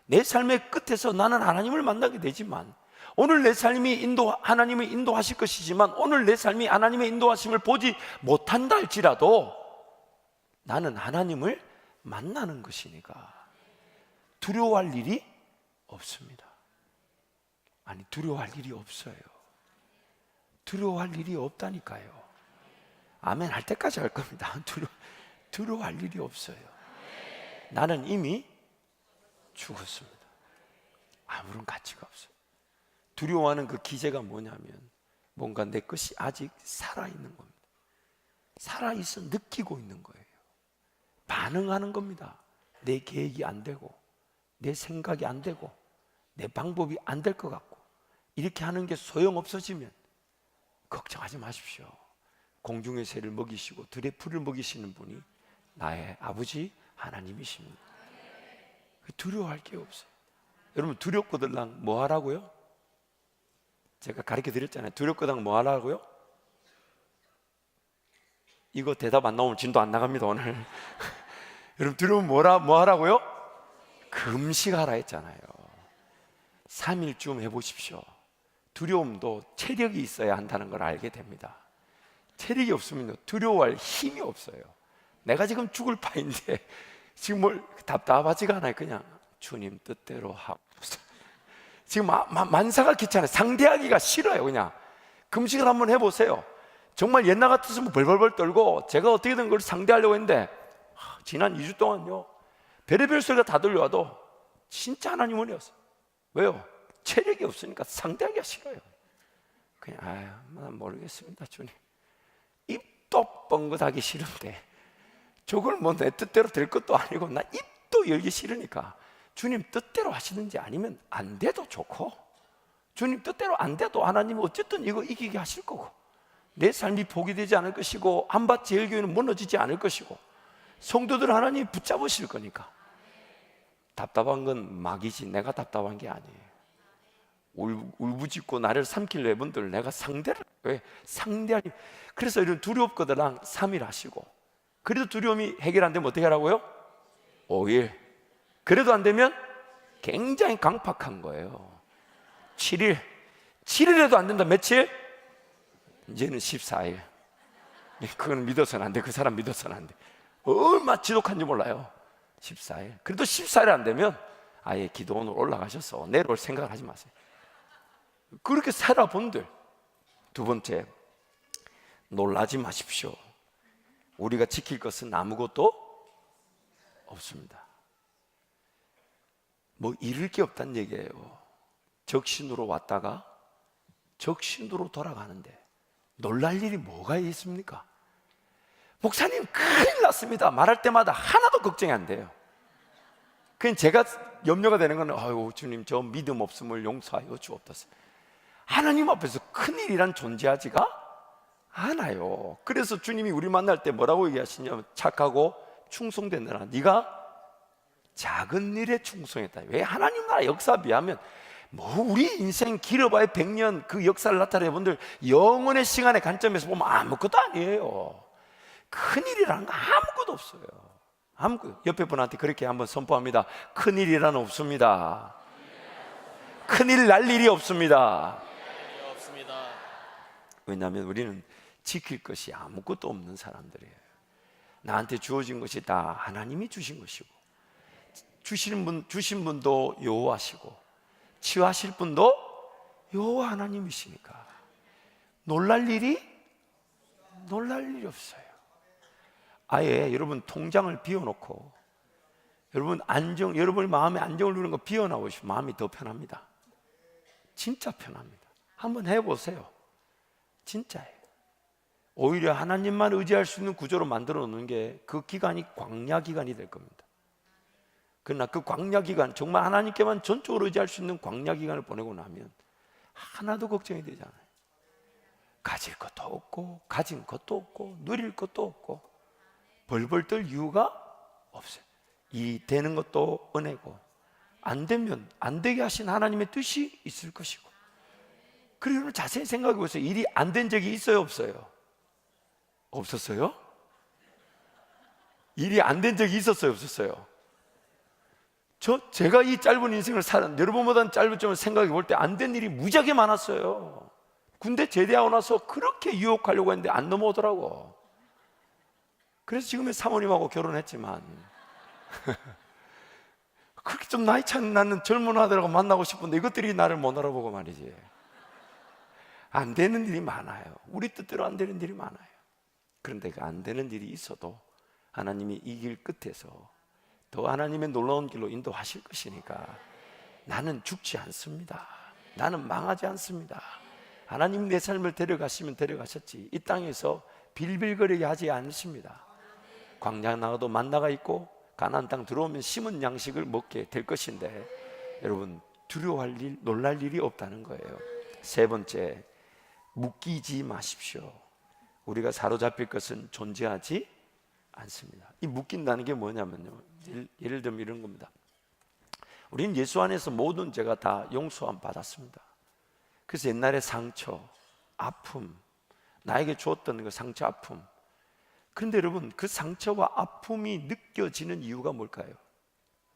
내 삶의 끝에서 나는 하나님을 만나게 되지만, 오늘 내 삶이 하나님의 인도하실 것이지만 오늘 내 삶이 하나님의 인도하심을 보지 못한다 할지라도 나는 하나님을 만나는 것이니까 두려워할 일이 없습니다. 아니, 두려워할 일이 없어요. 두려워할 일이 없다니까요. 아멘 할 때까지 할 겁니다. 두려워할 일이 없어요. 나는 이미 죽었습니다. 아무런 가치가 없어요. 두려워하는 그 기제가 뭐냐면 뭔가 내 것이 아직 살아있는 겁니다. 살아있어 느끼고 있는 거예요. 반응하는 겁니다. 내 계획이 안 되고 내 생각이 안 되고 내 방법이 안 될 것 같고 이렇게 하는 게 소용없어지면 걱정하지 마십시오. 공중의 새를 먹이시고 들의 풀을 먹이시는 분이 나의 아버지 하나님이십니다. 두려워할 게 없어요. 여러분, 두렵거들랑 뭐 하라고요? 제가 가르쳐 드렸잖아요. 두렵거든 뭐 하라고요? 이거 대답 안 나오면 진도 안 나갑니다 오늘. 여러분, 두려우면 뭐 하라고요? 금식하라 했잖아요. 3일쯤 해보십시오. 두려움도 체력이 있어야 한다는 걸 알게 됩니다. 체력이 없으면 두려워할 힘이 없어요. 내가 지금 죽을 판인데 지금 뭘 답답하지가 않아요. 그냥 주님 뜻대로 하고 지금 만사가 귀찮아요. 상대하기가 싫어요. 그냥 금식을 한번 해보세요. 정말 옛날 같았으면 벌벌벌 떨고 제가 어떻게든 그걸 상대하려고 했는데 지난 2주 동안요 별의별 소리가 다 들려와도 진짜 하나님 은혜였어요. 왜요? 체력이 없으니까 상대하기가 싫어요. 그냥 난 모르겠습니다 주님. 입도 뻥긋하기 싫은데 저걸 뭐 내 뜻대로 될 것도 아니고 나 입도 열기 싫으니까 주님 뜻대로 하시든지 아니면 안 돼도 좋고, 주님 뜻대로 안 돼도 하나님은 어쨌든 이거 이기게 하실 거고 내 삶이 포기되지 않을 것이고 한밭 제일교회는 무너지지 않을 것이고 성도들 하나님이 붙잡으실 거니까. 답답한 건 막이지 내가 답답한 게 아니에요. 울부짖고 나를 삼킬 내분들 내가 상대하니. 그래서 이런 두렵거들랑 3일 하시고, 그래도 두려움이 해결 안 되면 어떻게 하라고요? 5일. 그래도 안 되면 굉장히 강팍한 거예요. 7일에도 안 된다. 며칠? 이제는 14일. 그건 믿어서는 안 돼. 그 사람 믿어서는 안 돼. 얼마나 지독한지 몰라요. 14일. 그래도 14일 안 되면 아예 기도원으로 올라가셔서 내려올 생각을 하지 마세요. 그렇게 살아본들. 두 번째, 놀라지 마십시오. 우리가 지킬 것은 아무것도 없습니다. 뭐 잃을 게 없다는 얘기예요. 적신으로 왔다가 적신으로 돌아가는데 놀랄 일이 뭐가 있습니까? 목사님 큰일 났습니다. 말할 때마다 하나도 걱정이 안 돼요. 그냥 제가 염려가 되는 건 아유 주님 저 믿음 없음을 용서하여 주옵소서. 하나님 앞에서 큰일이란 존재하지가 않아요. 그래서 주님이 우리 만날 때 뭐라고 얘기하시냐면 착하고 충성된다나 네가 작은 일에 충성했다. 왜? 하나님 나라 역사 비하면 뭐 우리 인생 길어봐야 100년 그 역사를 나타내 분들 영원의 시간의 관점에서 보면 아무것도 아니에요. 큰일이라는 거 아무것도 없어요. 아무것도. 옆에 분한테 그렇게 한번 선포합니다. 큰일이란 없습니다. 큰일 날 일이 없습니다. 왜냐하면 우리는 지킬 것이 아무것도 없는 사람들이에요. 나한테 주어진 것이 다 하나님이 주신 것이고 주신 분도 여호와시고 치유하실 분도 여호와 하나님이시니까 놀랄 일이 없어요. 아예 여러분 통장을 비워놓고 여러분 마음에 안정을 누리는 거 비워놓으시면 마음이 더 편합니다. 진짜 편합니다. 한번 해보세요. 진짜예요. 오히려 하나님만 의지할 수 있는 구조로 만들어 놓는 게 그 기간이 광야 기간이 될 겁니다. 그러나 그 광야 기간, 정말 하나님께만 전적으로 의지할 수 있는 광야 기간을 보내고 나면 하나도 걱정이 되잖아요. 가질 것도 없고 가진 것도 없고 누릴 것도 없고 벌벌 떨 이유가 없어요. 이 되는 것도 은혜고 안 되면 안 되게 하신 하나님의 뜻이 있을 것이고. 그리고 자세히 생각해 보세요. 일이 안 된 적이 있어요 없어요? 없었어요? 일이 안 된 적이 있었어요 없었어요? 제가 이 짧은 인생을 살았는데 여러분보다는 짧았지만 생각해 볼 때 안 된 일이 무지하게 많았어요. 군대 제대하고 나서 그렇게 유혹하려고 했는데 안 넘어오더라고. 그래서 지금의 사모님하고 결혼했지만 그렇게 좀 나이 차이 나는 젊은 아들하고 만나고 싶은데 이것들이 나를 못 알아보고 말이지. 안 되는 일이 많아요. 우리 뜻대로 안 되는 일이 많아요. 그런데 그 안 되는 일이 있어도 하나님이 이 길 끝에서 더 하나님의 놀라운 길로 인도하실 것이니까 나는 죽지 않습니다. 나는 망하지 않습니다. 하나님 내 삶을 데려가시면 데려가셨지 이 땅에서 빌빌거리게 하지 않으십니다. 광야 나가도 만나가 있고 가나안 땅 들어오면 심은 양식을 먹게 될 것인데 여러분 두려워할 일, 놀랄 일이 없다는 거예요. 세 번째, 묶이지 마십시오. 우리가 사로잡힐 것은 존재하지 않습니다. 이 묶인다는 게 뭐냐면요, 예를 들면 이런 겁니다. 우리는 예수 안에서 모든 죄가 다 용서함 받았습니다. 그래서 옛날에 상처, 아픔, 나에게 주었던 그 상처, 아픔. 그런데 여러분 그 상처와 아픔이 느껴지는 이유가 뭘까요?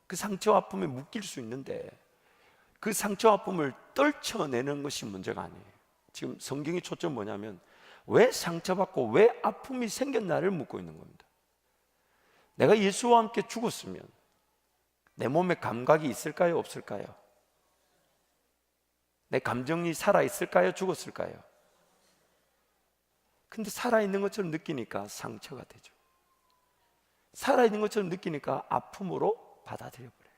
그 상처와 아픔에 묶일 수 있는데 그 상처와 아픔을 떨쳐내는 것이 문제가 아니에요. 지금 성경의 초점 뭐냐면 왜 상처받고 왜 아픔이 생겼나를 묻고 있는 겁니다. 내가 예수와 함께 죽었으면 내 몸에 감각이 있을까요? 없을까요? 내 감정이 살아있을까요? 죽었을까요? 근데 살아있는 것처럼 느끼니까 상처가 되죠. 살아있는 것처럼 느끼니까 아픔으로 받아들여버려요.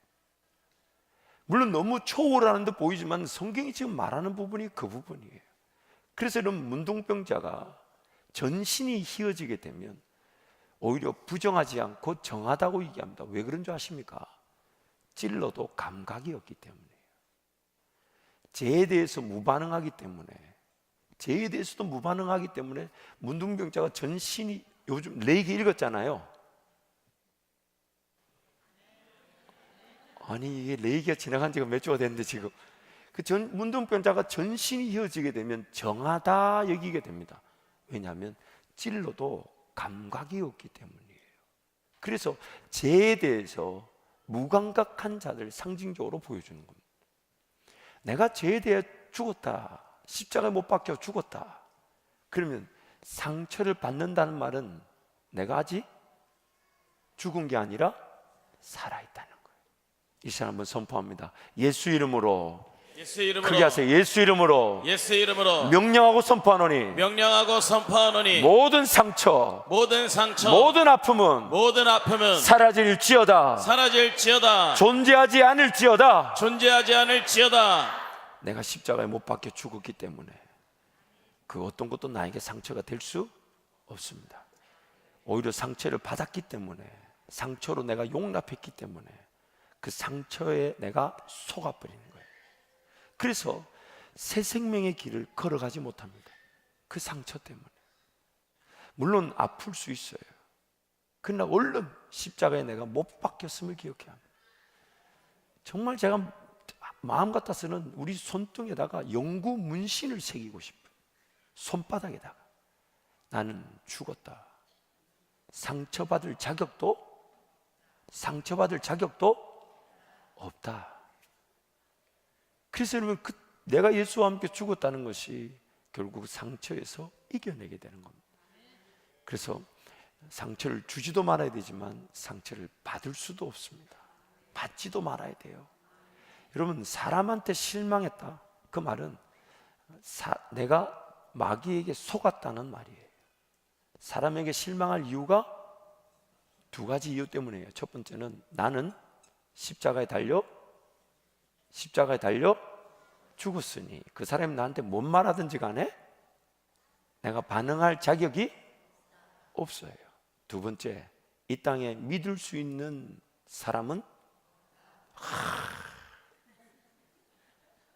물론 너무 초월하는 듯 보이지만 성경이 지금 말하는 부분이 그 부분이에요. 그래서 이런 문둥병자가 전신이 휘어지게 되면 오히려 부정하지 않고 정하다고 얘기합니다. 왜 그런 줄 아십니까? 찔러도 감각이 없기 때문이에요. 죄에 대해서 무반응하기 때문에, 죄에 대해서도 무반응하기 때문에 문둥병자가 전신이, 요즘 레이기 읽었잖아요. 아니 이게 레이기가 지나간 지가 몇 주가 됐는데 지금 문둥병자가 전신이 휘어지게 되면 정하다 여기게 됩니다. 왜냐하면 찔러도 감각이 없기 때문이에요. 그래서 죄에 대해서 무감각한 자들 상징적으로 보여주는 겁니다. 내가 죄에 대해 죽었다, 십자가에 못 박혀 죽었다, 그러면 상처를 받는다는 말은 내가 아직 죽은 게 아니라 살아있다는 거예요. 이 시간 한번 선포합니다. 예수 이름으로, 예수 이름으로, 크게 하세요. 예수 이름으로, 예수 이름으로 명령하고 선포하노니 명령하고 선포하노니 모든 상처, 모든 상처, 모든 아픔은 사라질지어다. 사라질지어다. 존재하지 않을지어다. 존재하지 않을지어다. 내가 십자가에 못 박혀 죽었기 때문에 그 어떤 것도 나에게 상처가 될 수 없습니다. 오히려 상처를 받았기 때문에, 상처로 내가 용납했기 때문에 그 상처에 내가 속아버리는 거예요. 그래서 새 생명의 길을 걸어가지 못합니다. 그 상처 때문에. 물론 아플 수 있어요. 그러나 얼른 십자가에 내가 못 박혔음을 기억해야 합니다. 정말 제가 마음 같아서는 우리 손등에다가 영구 문신을 새기고 싶어요. 손바닥에다가. 나는 죽었다. 상처받을 자격도 없다. 그래서 여러분, 내가 예수와 함께 죽었다는 것이 결국 상처에서 이겨내게 되는 겁니다. 그래서 상처를 주지도 말아야 되지만 상처를 받을 수도 없습니다. 받지도 말아야 돼요. 여러분, 사람한테 실망했다, 그 말은 내가 마귀에게 속았다는 말이에요. 사람에게 실망할 이유가 두 가지 이유 때문이에요. 첫 번째는 나는 십자가에 달려 죽었으니 그 사람이 나한테 뭔 말하든지 간에 내가 반응할 자격이 없어요. 두 번째, 이 땅에 믿을 수 있는 사람은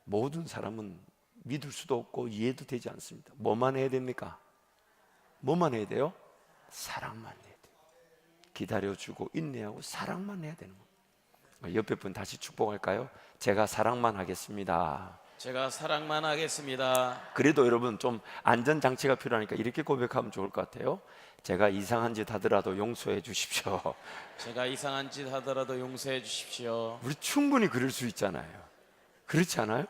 모든 사람은 믿을 수도 없고 이해도 되지 않습니다. 뭐만 해야 됩니까? 뭐만 해야 돼요? 사랑만 해야 돼요. 기다려주고 인내하고 사랑만 해야 되는 겁니다. 옆에 분 다시 축복할까요? 제가 사랑만 하겠습니다. 제가 사랑만 하겠습니다. 그래도 여러분 좀 안전장치가 필요하니까 이렇게 고백하면 좋을 것 같아요. 제가 이상한 짓 하더라도 용서해 주십시오. 제가 이상한 짓 하더라도 용서해 주십시오. 우리 충분히 그럴 수 있잖아요. 그렇지 않아요?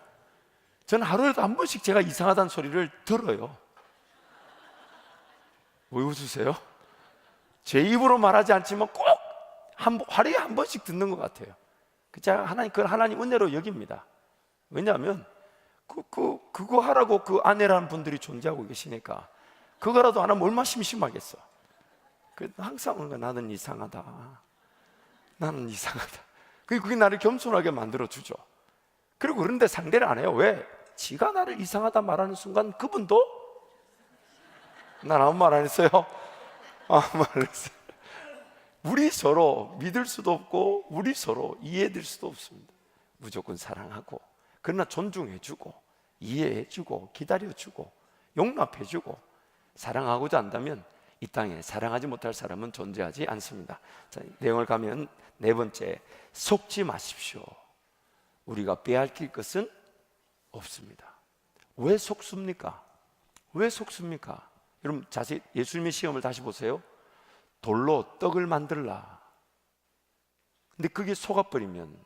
저는 하루에도 한 번씩 제가 이상하다는 소리를 들어요. 왜 웃으세요? 제 입으로 말하지 않지만 꼭 하루에 한 번씩 듣는 것 같아요. 제가 그걸 하나님 은혜로 여깁니다. 왜냐하면 그거 하라고 그 아내라는 분들이 존재하고 계시니까 그거라도 안 하면 얼마나 심심하겠어. 항상 나는 이상하다. 그게 나를 겸손하게 만들어주죠. 그리고 그런데 상대를 안 해요. 왜? 지가 나를 이상하다 말하는 순간 그분도 난 아무 말 안 했어요. 아무 말 안 했어요. 우리 서로 믿을 수도 없고 우리 서로 이해될 수도 없습니다. 무조건 사랑하고, 그러나 존중해주고 이해해주고 기다려주고 용납해주고 사랑하고자 한다면 이 땅에 사랑하지 못할 사람은 존재하지 않습니다. 자, 내용을 가면 네 번째, 속지 마십시오. 우리가 빼앗길 것은 없습니다. 왜 속습니까? 왜 속습니까? 여러분 자세히 예수님의 시험을 다시 보세요. 돌로 떡을 만들라. 근데 그게 속아버리면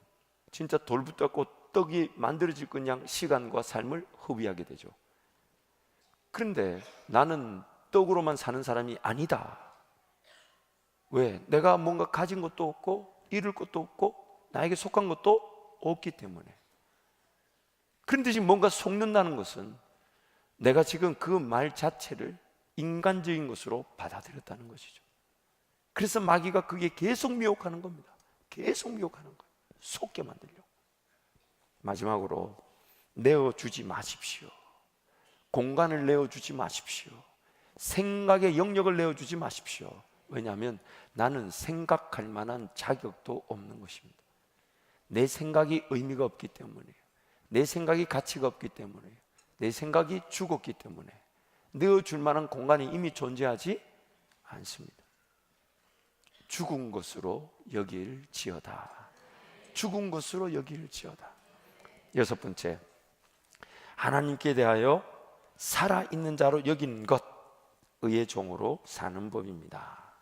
진짜 돌 붙잡고 떡이 만들어질 그냥 시간과 삶을 허비하게 되죠. 그런데 나는 떡으로만 사는 사람이 아니다. 왜? 내가 뭔가 가진 것도 없고 잃을 것도 없고 나에게 속한 것도 없기 때문에. 그런데 지금 뭔가 속는다는 것은 내가 지금 그 말 자체를 인간적인 것으로 받아들였다는 것이죠. 그래서 마귀가 그게 계속 미혹하는 겁니다. 계속 미혹하는 거예요. 속게 만들려고. 마지막으로 내어주지 마십시오. 공간을 내어주지 마십시오. 생각의 영역을 내어주지 마십시오. 왜냐하면 나는 생각할 만한 자격도 없는 것입니다. 내 생각이 의미가 없기 때문이에요. 내 생각이 가치가 없기 때문이에요. 내 생각이 죽었기 때문에 내어줄 만한 공간이 이미 존재하지 않습니다. 죽은 것으로 여길지어다. 죽은 것으로 여길지어다. 여섯 번째, 하나님께 대하여 살아있는 자로 여긴 것, 의의 종으로 사는 법입니다.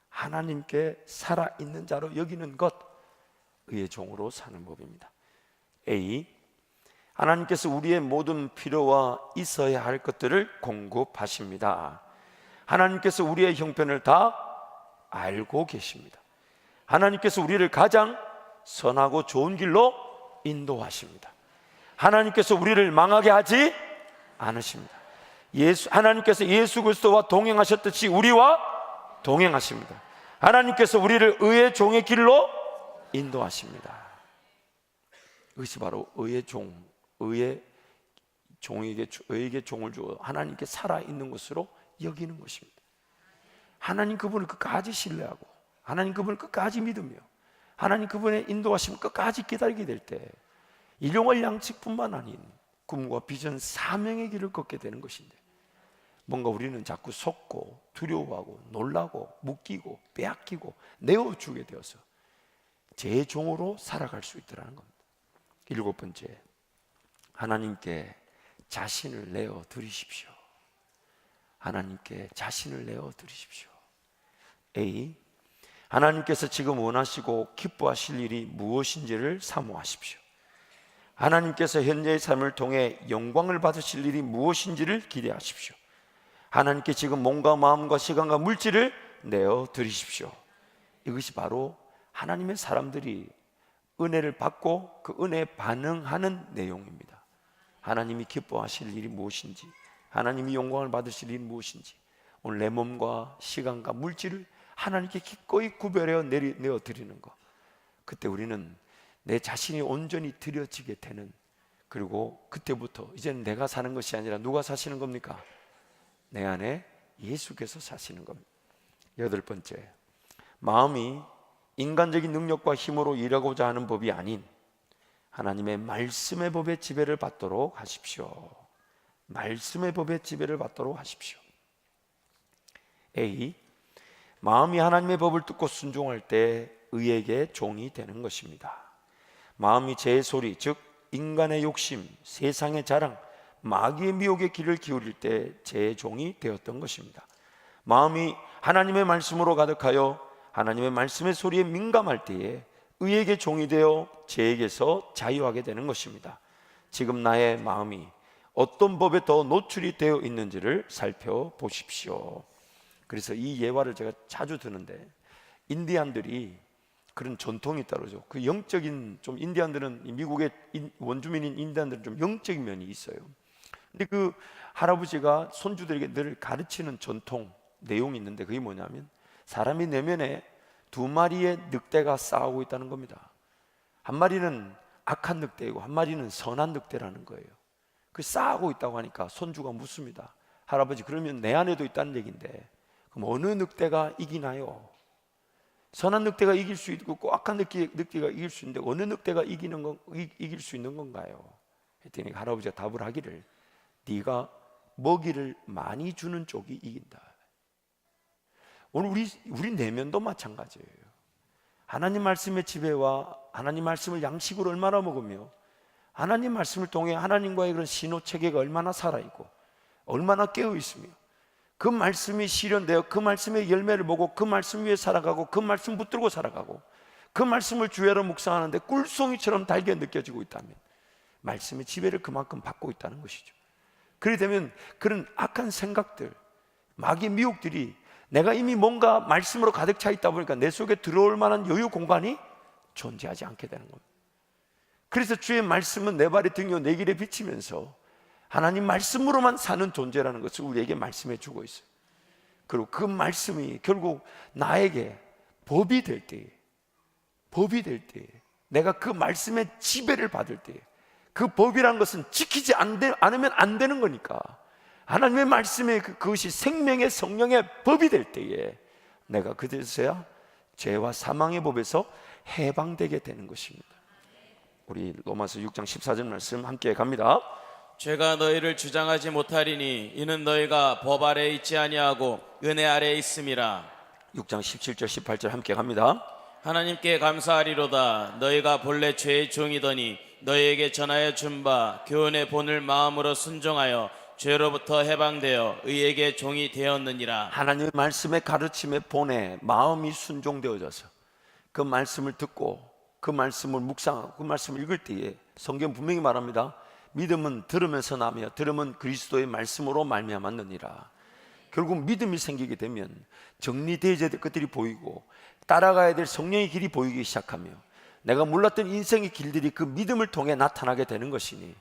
하나님께 살아있는 자로 여기는 것, 의의 종으로 사는 법입니다. A, 하나님께서 우리의 모든 필요와 있어야 할 것들을 공급하십니다. 하나님께서 우리의 형편을 다 알고 계십니다. 하나님께서 우리를 가장 선하고 좋은 길로 인도하십니다. 하나님께서 우리를 망하게 하지 않으십니다. 하나님께서 예수 그리스도와 동행하셨듯이 우리와 동행하십니다. 하나님께서 우리를 의의 종의 길로 인도하십니다. 이것이 바로 의의 의에게 종을 주어 하나님께 살아있는 것으로 여기는 것입니다. 하나님 그분을 끝까지 신뢰하고 하나님 그분을 끝까지 믿으며 하나님 그분의 인도하심을 끝까지 기다리게 될 때 일용할 양식뿐만 아닌 꿈과 비전, 사명의 길을 걷게 되는 것인데, 뭔가 우리는 자꾸 속고 두려워하고 놀라고 묶이고 빼앗기고 내어주게 되어서 제 종으로 살아갈 수 있다는 겁니다. 7번째, 하나님께 자신을 내어 드리십시오. 하나님께 자신을 내어 드리십시오. A, 하나님께서 지금 원하시고 기뻐하실 일이 무엇인지를 사모하십시오. 하나님께서 현재의 삶을 통해 영광을 받으실 일이 무엇인지를 기대하십시오. 하나님께 지금 몸과 마음과 시간과 물질을 내어 드리십시오. 이것이 바로 하나님의 사람들이 은혜를 받고 그 은혜에 반응하는 내용입니다. 하나님이 기뻐하실 일이 무엇인지, 하나님이 영광을 받으실 일이 무엇인지, 오늘 내 몸과 시간과 물질을 하나님께 기꺼이 구별하여 내어 드리는 것, 그때 우리는 내 자신이 온전히 드려지게 되는, 그리고 그때부터 이제는 내가 사는 것이 아니라 누가 사시는 겁니까? 내 안에 예수께서 사시는 겁니다. 8번째, 마음이 인간적인 능력과 힘으로 일하고자 하는 법이 아닌 하나님의 말씀의 법의 지배를 받도록 하십시오. 말씀의 법의 지배를 받도록 하십시오. A, 마음이 하나님의 법을 듣고 순종할 때 의에게 종이 되는 것입니다. 마음이 제 소리, 즉 인간의 욕심, 세상의 자랑, 마귀의 미혹의 귀를 기울일 때 제 종이 되었던 것입니다. 마음이 하나님의 말씀으로 가득하여 하나님의 말씀의 소리에 민감할 때에 의에게 종이 되어 죄에게서 자유하게 되는 것입니다. 지금 나의 마음이 어떤 법에 더 노출이 되어 있는지를 살펴보십시오. 그래서 이 예화를 제가 자주 드는데, 인디안들이 그런 전통이 따르죠. 그 영적인, 좀 인디안들은, 미국의 원주민인 인디안들은 좀 영적인 면이 있어요. 근데 그 할아버지가 손주들에게 늘 가르치는 전통 내용이 있는데, 그게 뭐냐면 사람이 내면에 2마리의 늑대가 싸우고 있다는 겁니다. 한 마리는 악한 늑대이고 한 마리는 선한 늑대라는 거예요. 그 싸우고 있다고 하니까 손주가 묻습니다. 할아버지, 그러면 내 안에도 있다는 얘기인데 그럼 어느 늑대가 이기나요? 선한 늑대가 이길 수 있고 악한 늑대가 이길 수 있는데 어느 늑대가 이길 수 있는 건가요? 했더니 할아버지가 답을 하기를, 네가 먹이를 많이 주는 쪽이 이긴다. 오늘 우리 내면도 마찬가지예요. 하나님 말씀의 지배와 하나님 말씀을 양식으로 얼마나 먹으며 하나님 말씀을 통해 하나님과의 그런 신호 체계가 얼마나 살아있고 얼마나 깨어있으며 그 말씀이 실현되어 그 말씀의 열매를 보고 그 말씀 위에 살아가고 그 말씀 붙들고 살아가고 그 말씀을 주야로 묵상하는데 꿀송이처럼 달게 느껴지고 있다면 말씀의 지배를 그만큼 받고 있다는 것이죠. 그렇게 되면 그런 악한 생각들, 마귀의 미혹들이 내가 이미 뭔가 말씀으로 가득 차 있다 보니까 내 속에 들어올 만한 여유 공간이 존재하지 않게 되는 겁니다. 그래서 주의 말씀은 내 발의 등이요 내 길에 비치면서 하나님 말씀으로만 사는 존재라는 것을 우리에게 말씀해 주고 있어요. 그리고 그 말씀이 결국 나에게 법이 될 때에, 내가 그 말씀의 지배를 받을 때에, 그 법이란 것은 지키지 않으면 안 되는 거니까 하나님의 말씀에 그것이 생명의 성령의 법이 될 때에 내가 그제서야 죄와 사망의 법에서 해방되게 되는 것입니다. 우리 로마서 6장 14절 말씀 함께 갑니다. 죄가 너희를 주장하지 못하리니 이는 너희가 법 아래에 있지 아니하고 은혜 아래에 있음이라. 6장 17절 18절 함께 갑니다. 하나님께 감사하리로다. 너희가 본래 죄의 종이더니 너희에게 전하여 준 바 교훈의 본을 마음으로 순종하여 죄로부터 해방되어 의에게 종이 되었느니라. 하나님의 말씀의 가르침의 본에 마음이 순종되어져서 그 말씀을 듣고 그 말씀을 묵상하고 그 말씀을 읽을 때에 성경 분명히 말합니다. 믿음은 들으면서 나며 들음은 그리스도의 말씀으로 말미암았느니라. 결국 믿음이 생기게 되면 정리되어야 될 것들이 보이고 따라가야 될 성령의 길이 보이기 시작하며 내가 몰랐던 인생의 길들이 그 믿음을 통해 나타나게 되는 것이니,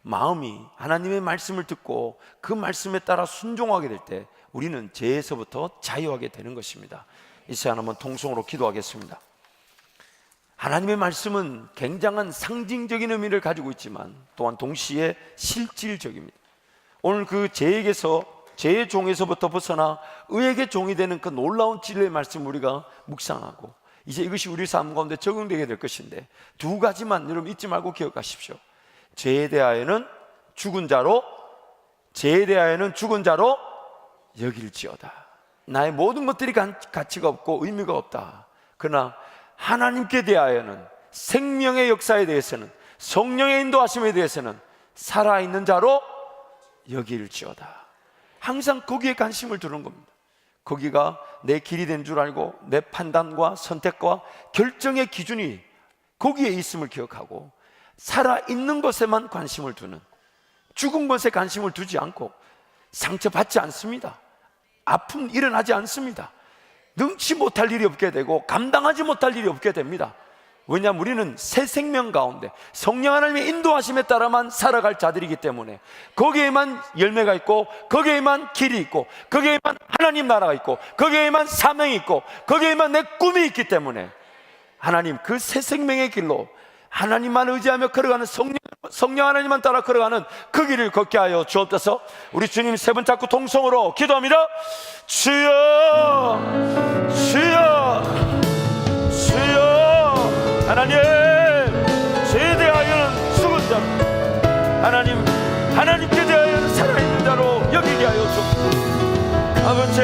마음이 하나님의 말씀을 듣고 그 말씀에 따라 순종하게 될 때 우리는 죄에서부터 자유하게 되는 것입니다. 이 시간 한번 통성으로 기도하겠습니다. 하나님의 말씀은 굉장한 상징적인 의미를 가지고 있지만 또한 동시에 실질적입니다. 오늘 그 죄에게서, 죄의 종에서부터 벗어나 의에게 종이 되는 그 놀라운 진리의 말씀 우리가 묵상하고 이제 이것이 우리 삶 가운데 적용되게 될 것인데, 두 가지만 여러분 잊지 말고 기억하십시오. 죄에 대하여는 죽은 자로, 죄에 대하여는 죽은 자로 여길지어다. 나의 모든 것들이 가치가 없고 의미가 없다. 그러나 하나님께 대하여는, 생명의 역사에 대해서는, 성령의 인도하심에 대해서는 살아있는 자로 여길지어다. 항상 거기에 관심을 두는 겁니다. 거기가 내 길이 된 줄 알고 내 판단과 선택과 결정의 기준이 거기에 있음을 기억하고 살아있는 것에만 관심을 두는, 죽은 것에 관심을 두지 않고 상처받지 않습니다. 아픔 일어나지 않습니다. 능치 못할 일이 없게 되고 감당하지 못할 일이 없게 됩니다. 왜냐하면 우리는 새 생명 가운데 성령 하나님의 인도하심에 따라만 살아갈 자들이기 때문에 거기에만 열매가 있고 거기에만 길이 있고 거기에만 하나님 나라가 있고 거기에만 사명이 있고 거기에만 내 꿈이 있기 때문에 하나님 그 새 생명의 길로 하나님만 의지하며 걸어가는 성령 하나님만 따라 걸어가는 그 길을 걷게 하여 주옵소서. 우리 주님 세 번 잡고 통성으로 기도합니다. 주여 주여 주여. 하나님, 죄에 대하여는 죽은 자로, 하나님께 대하여는 살아있는 자로 여기게 하여 주옵소서. 아버지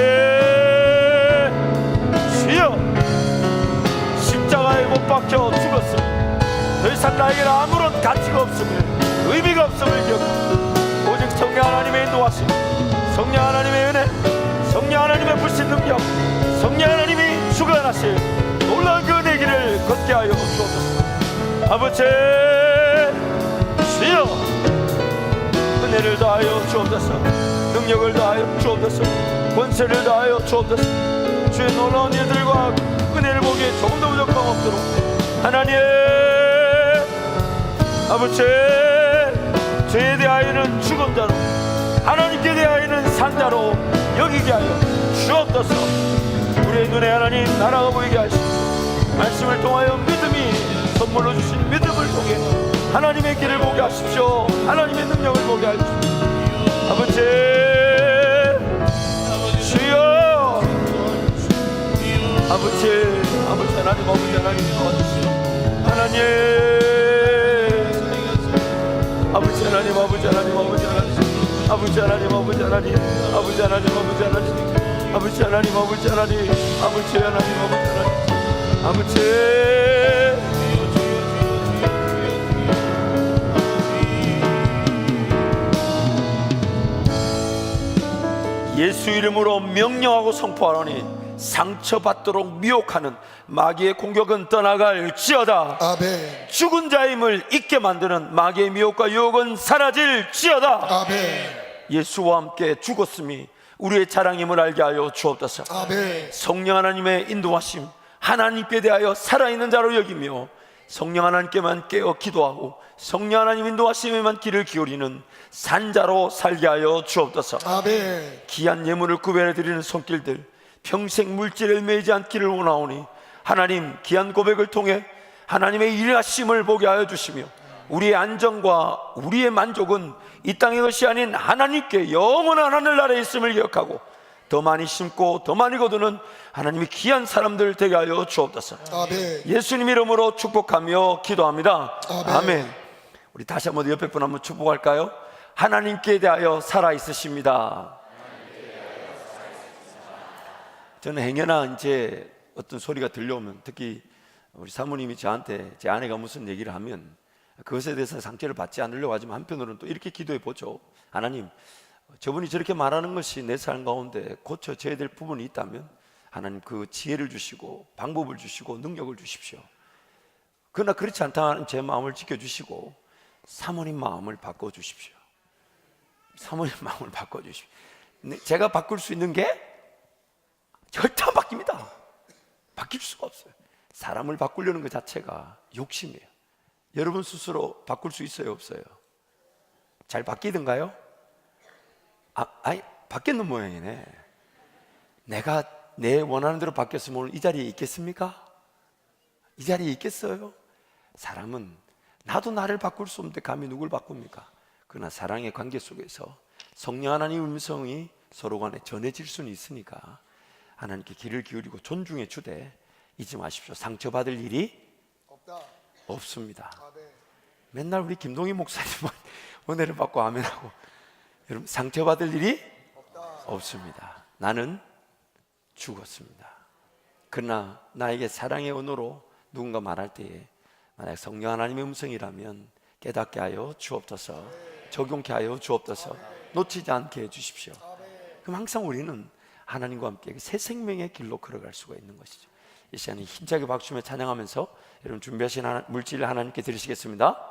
주여, 십자가에 못 박혀 죽었으니 더 이상 나에게는 아무런 가치가 없음을, 의미가 없음을 기억하고 오직 성령 하나님의 인도하심, 성령 하나님의 은혜, 성령 하나님의 불신 능력, 성령 하나님이 주관하실 놀라운 그 은혜 길을 걷게 하여 주옵소서. 아버지 주여, 은혜를 다하여 주옵소서. 능력을 다하여 주옵소서. 권세를 다하여 주옵소서. 주의 놀라운 일들과 은혜를 보기에 조금도 부족함 없도록 하나님 아버지, 죄에 대하여는 죽은 자로 하나님께 대하여는 산 자로 여기게 하여 주옵소서. 우리의 눈에 하나님 나라가 보이게 하시고 말씀을 통하여 믿음이 선물로 주신 믿음을 통해 하나님의 길을 보게 하십시오. 하나님의 능력을 보게 하십시오. 아버지 주여, 아버지 하나님, 아버지 하나님 도와주시오. 하나님, 아버지 하나님, 아버지 하나님, 아버지 하나님, 아버지 하나님, 아버지 하나님, 아버지 하나님, 아버지 하나님, 아버지 하나님, 아버지 하나님, 아버지 하나님, 아버지 하나님, 아버지 예수 이름으로 명령하고 선포하노니 상처받도록 미혹하는 마귀의 공격은 떠나갈지어다. 아멘. 죽은 자의 힘을 잊게 만드는 마귀의 미혹과 유혹은 사라질지어다. 아멘. 예수와 함께 죽었음이 우리의 자랑임을 알게 하여 주옵소서. 아멘. 성령 하나님의 인도하심, 하나님께 대하여 살아있는 자로 여기며 성령 하나님께만 깨어 기도하고 성령 하나님 인도하심에만 귀를 기울이는 산자로 살게 하여 주옵소서. 아멘. 귀한 예물을 구별해 드리는 손길들, 평생 물질에 매이지 않기를 원하오니 하나님 귀한 고백을 통해 하나님의 일하심을 보게 하여 주시며 우리의 안정과 우리의 만족은 이 땅의 것이 아닌 하나님께 영원한 하늘나라에 있음을 기억하고 더 많이 심고 더 많이 거두는 하나님의 귀한 사람들 되게 하여 주옵소서. 아멘. 예수님 이름으로 축복하며 기도합니다. 아멘. 아멘. 우리 다시 한번 옆에 분 한번 축복할까요? 하나님께 대하여 살아있으십니다. 저는 행여나 이제 어떤 소리가 들려오면, 특히 우리 사모님이 저한테 제 아내가 무슨 얘기를 하면 그것에 대해서 상처를 받지 않으려고 하지만 한편으로는 또 이렇게 기도해 보죠. 하나님, 저분이 저렇게 말하는 것이 내 삶 가운데 고쳐져야 될 부분이 있다면 하나님 그 지혜를 주시고 방법을 주시고 능력을 주십시오. 그러나 그렇지 않다는 제 마음을 지켜주시고 사모님 마음을 바꿔주십시오. 사모님 마음을 바꿔주십시오. 제가 바꿀 수 있는 게 절대 안 바뀝니다. 바뀔 수가 없어요. 사람을 바꾸려는 것 자체가 욕심이에요. 여러분 스스로 바꿀 수 있어요, 없어요? 잘 바뀌던가요? 바뀌는 모양이네. 내가 내 원하는 대로 바뀌었으면 오늘 이 자리에 있겠습니까? 이 자리에 있겠어요? 사람은 나도 나를 바꿀 수 없는데 감히 누굴 바꿉니까? 그러나 사랑의 관계 속에서 성령 하나님의 음성이 서로 간에 전해질 수는 있으니까 하나님께 귀를 기울이고 존중해 주되 잊지 마십시오. 상처받을 일이 없습니다. 맨날 우리 김동희 목사님은 은혜를 받고 아멘하고, 여러분 상처받을 일이 없습니다. 나는 죽었습니다. 그러나 나에게 사랑의 언어로 누군가 말할 때에 만약 성령 하나님의 음성이라면 깨닫게 하여 주옵소서, 적용케 하여 주옵소서, 놓치지 않게 해주십시오. 그럼 항상 우리는 하나님과 함께 새 생명의 길로 걸어갈 수가 있는 것이죠. 이 시간에 힘차게 박수며 찬양하면서 여러분 준비하신 물질을 하나님께 드리시겠습니다.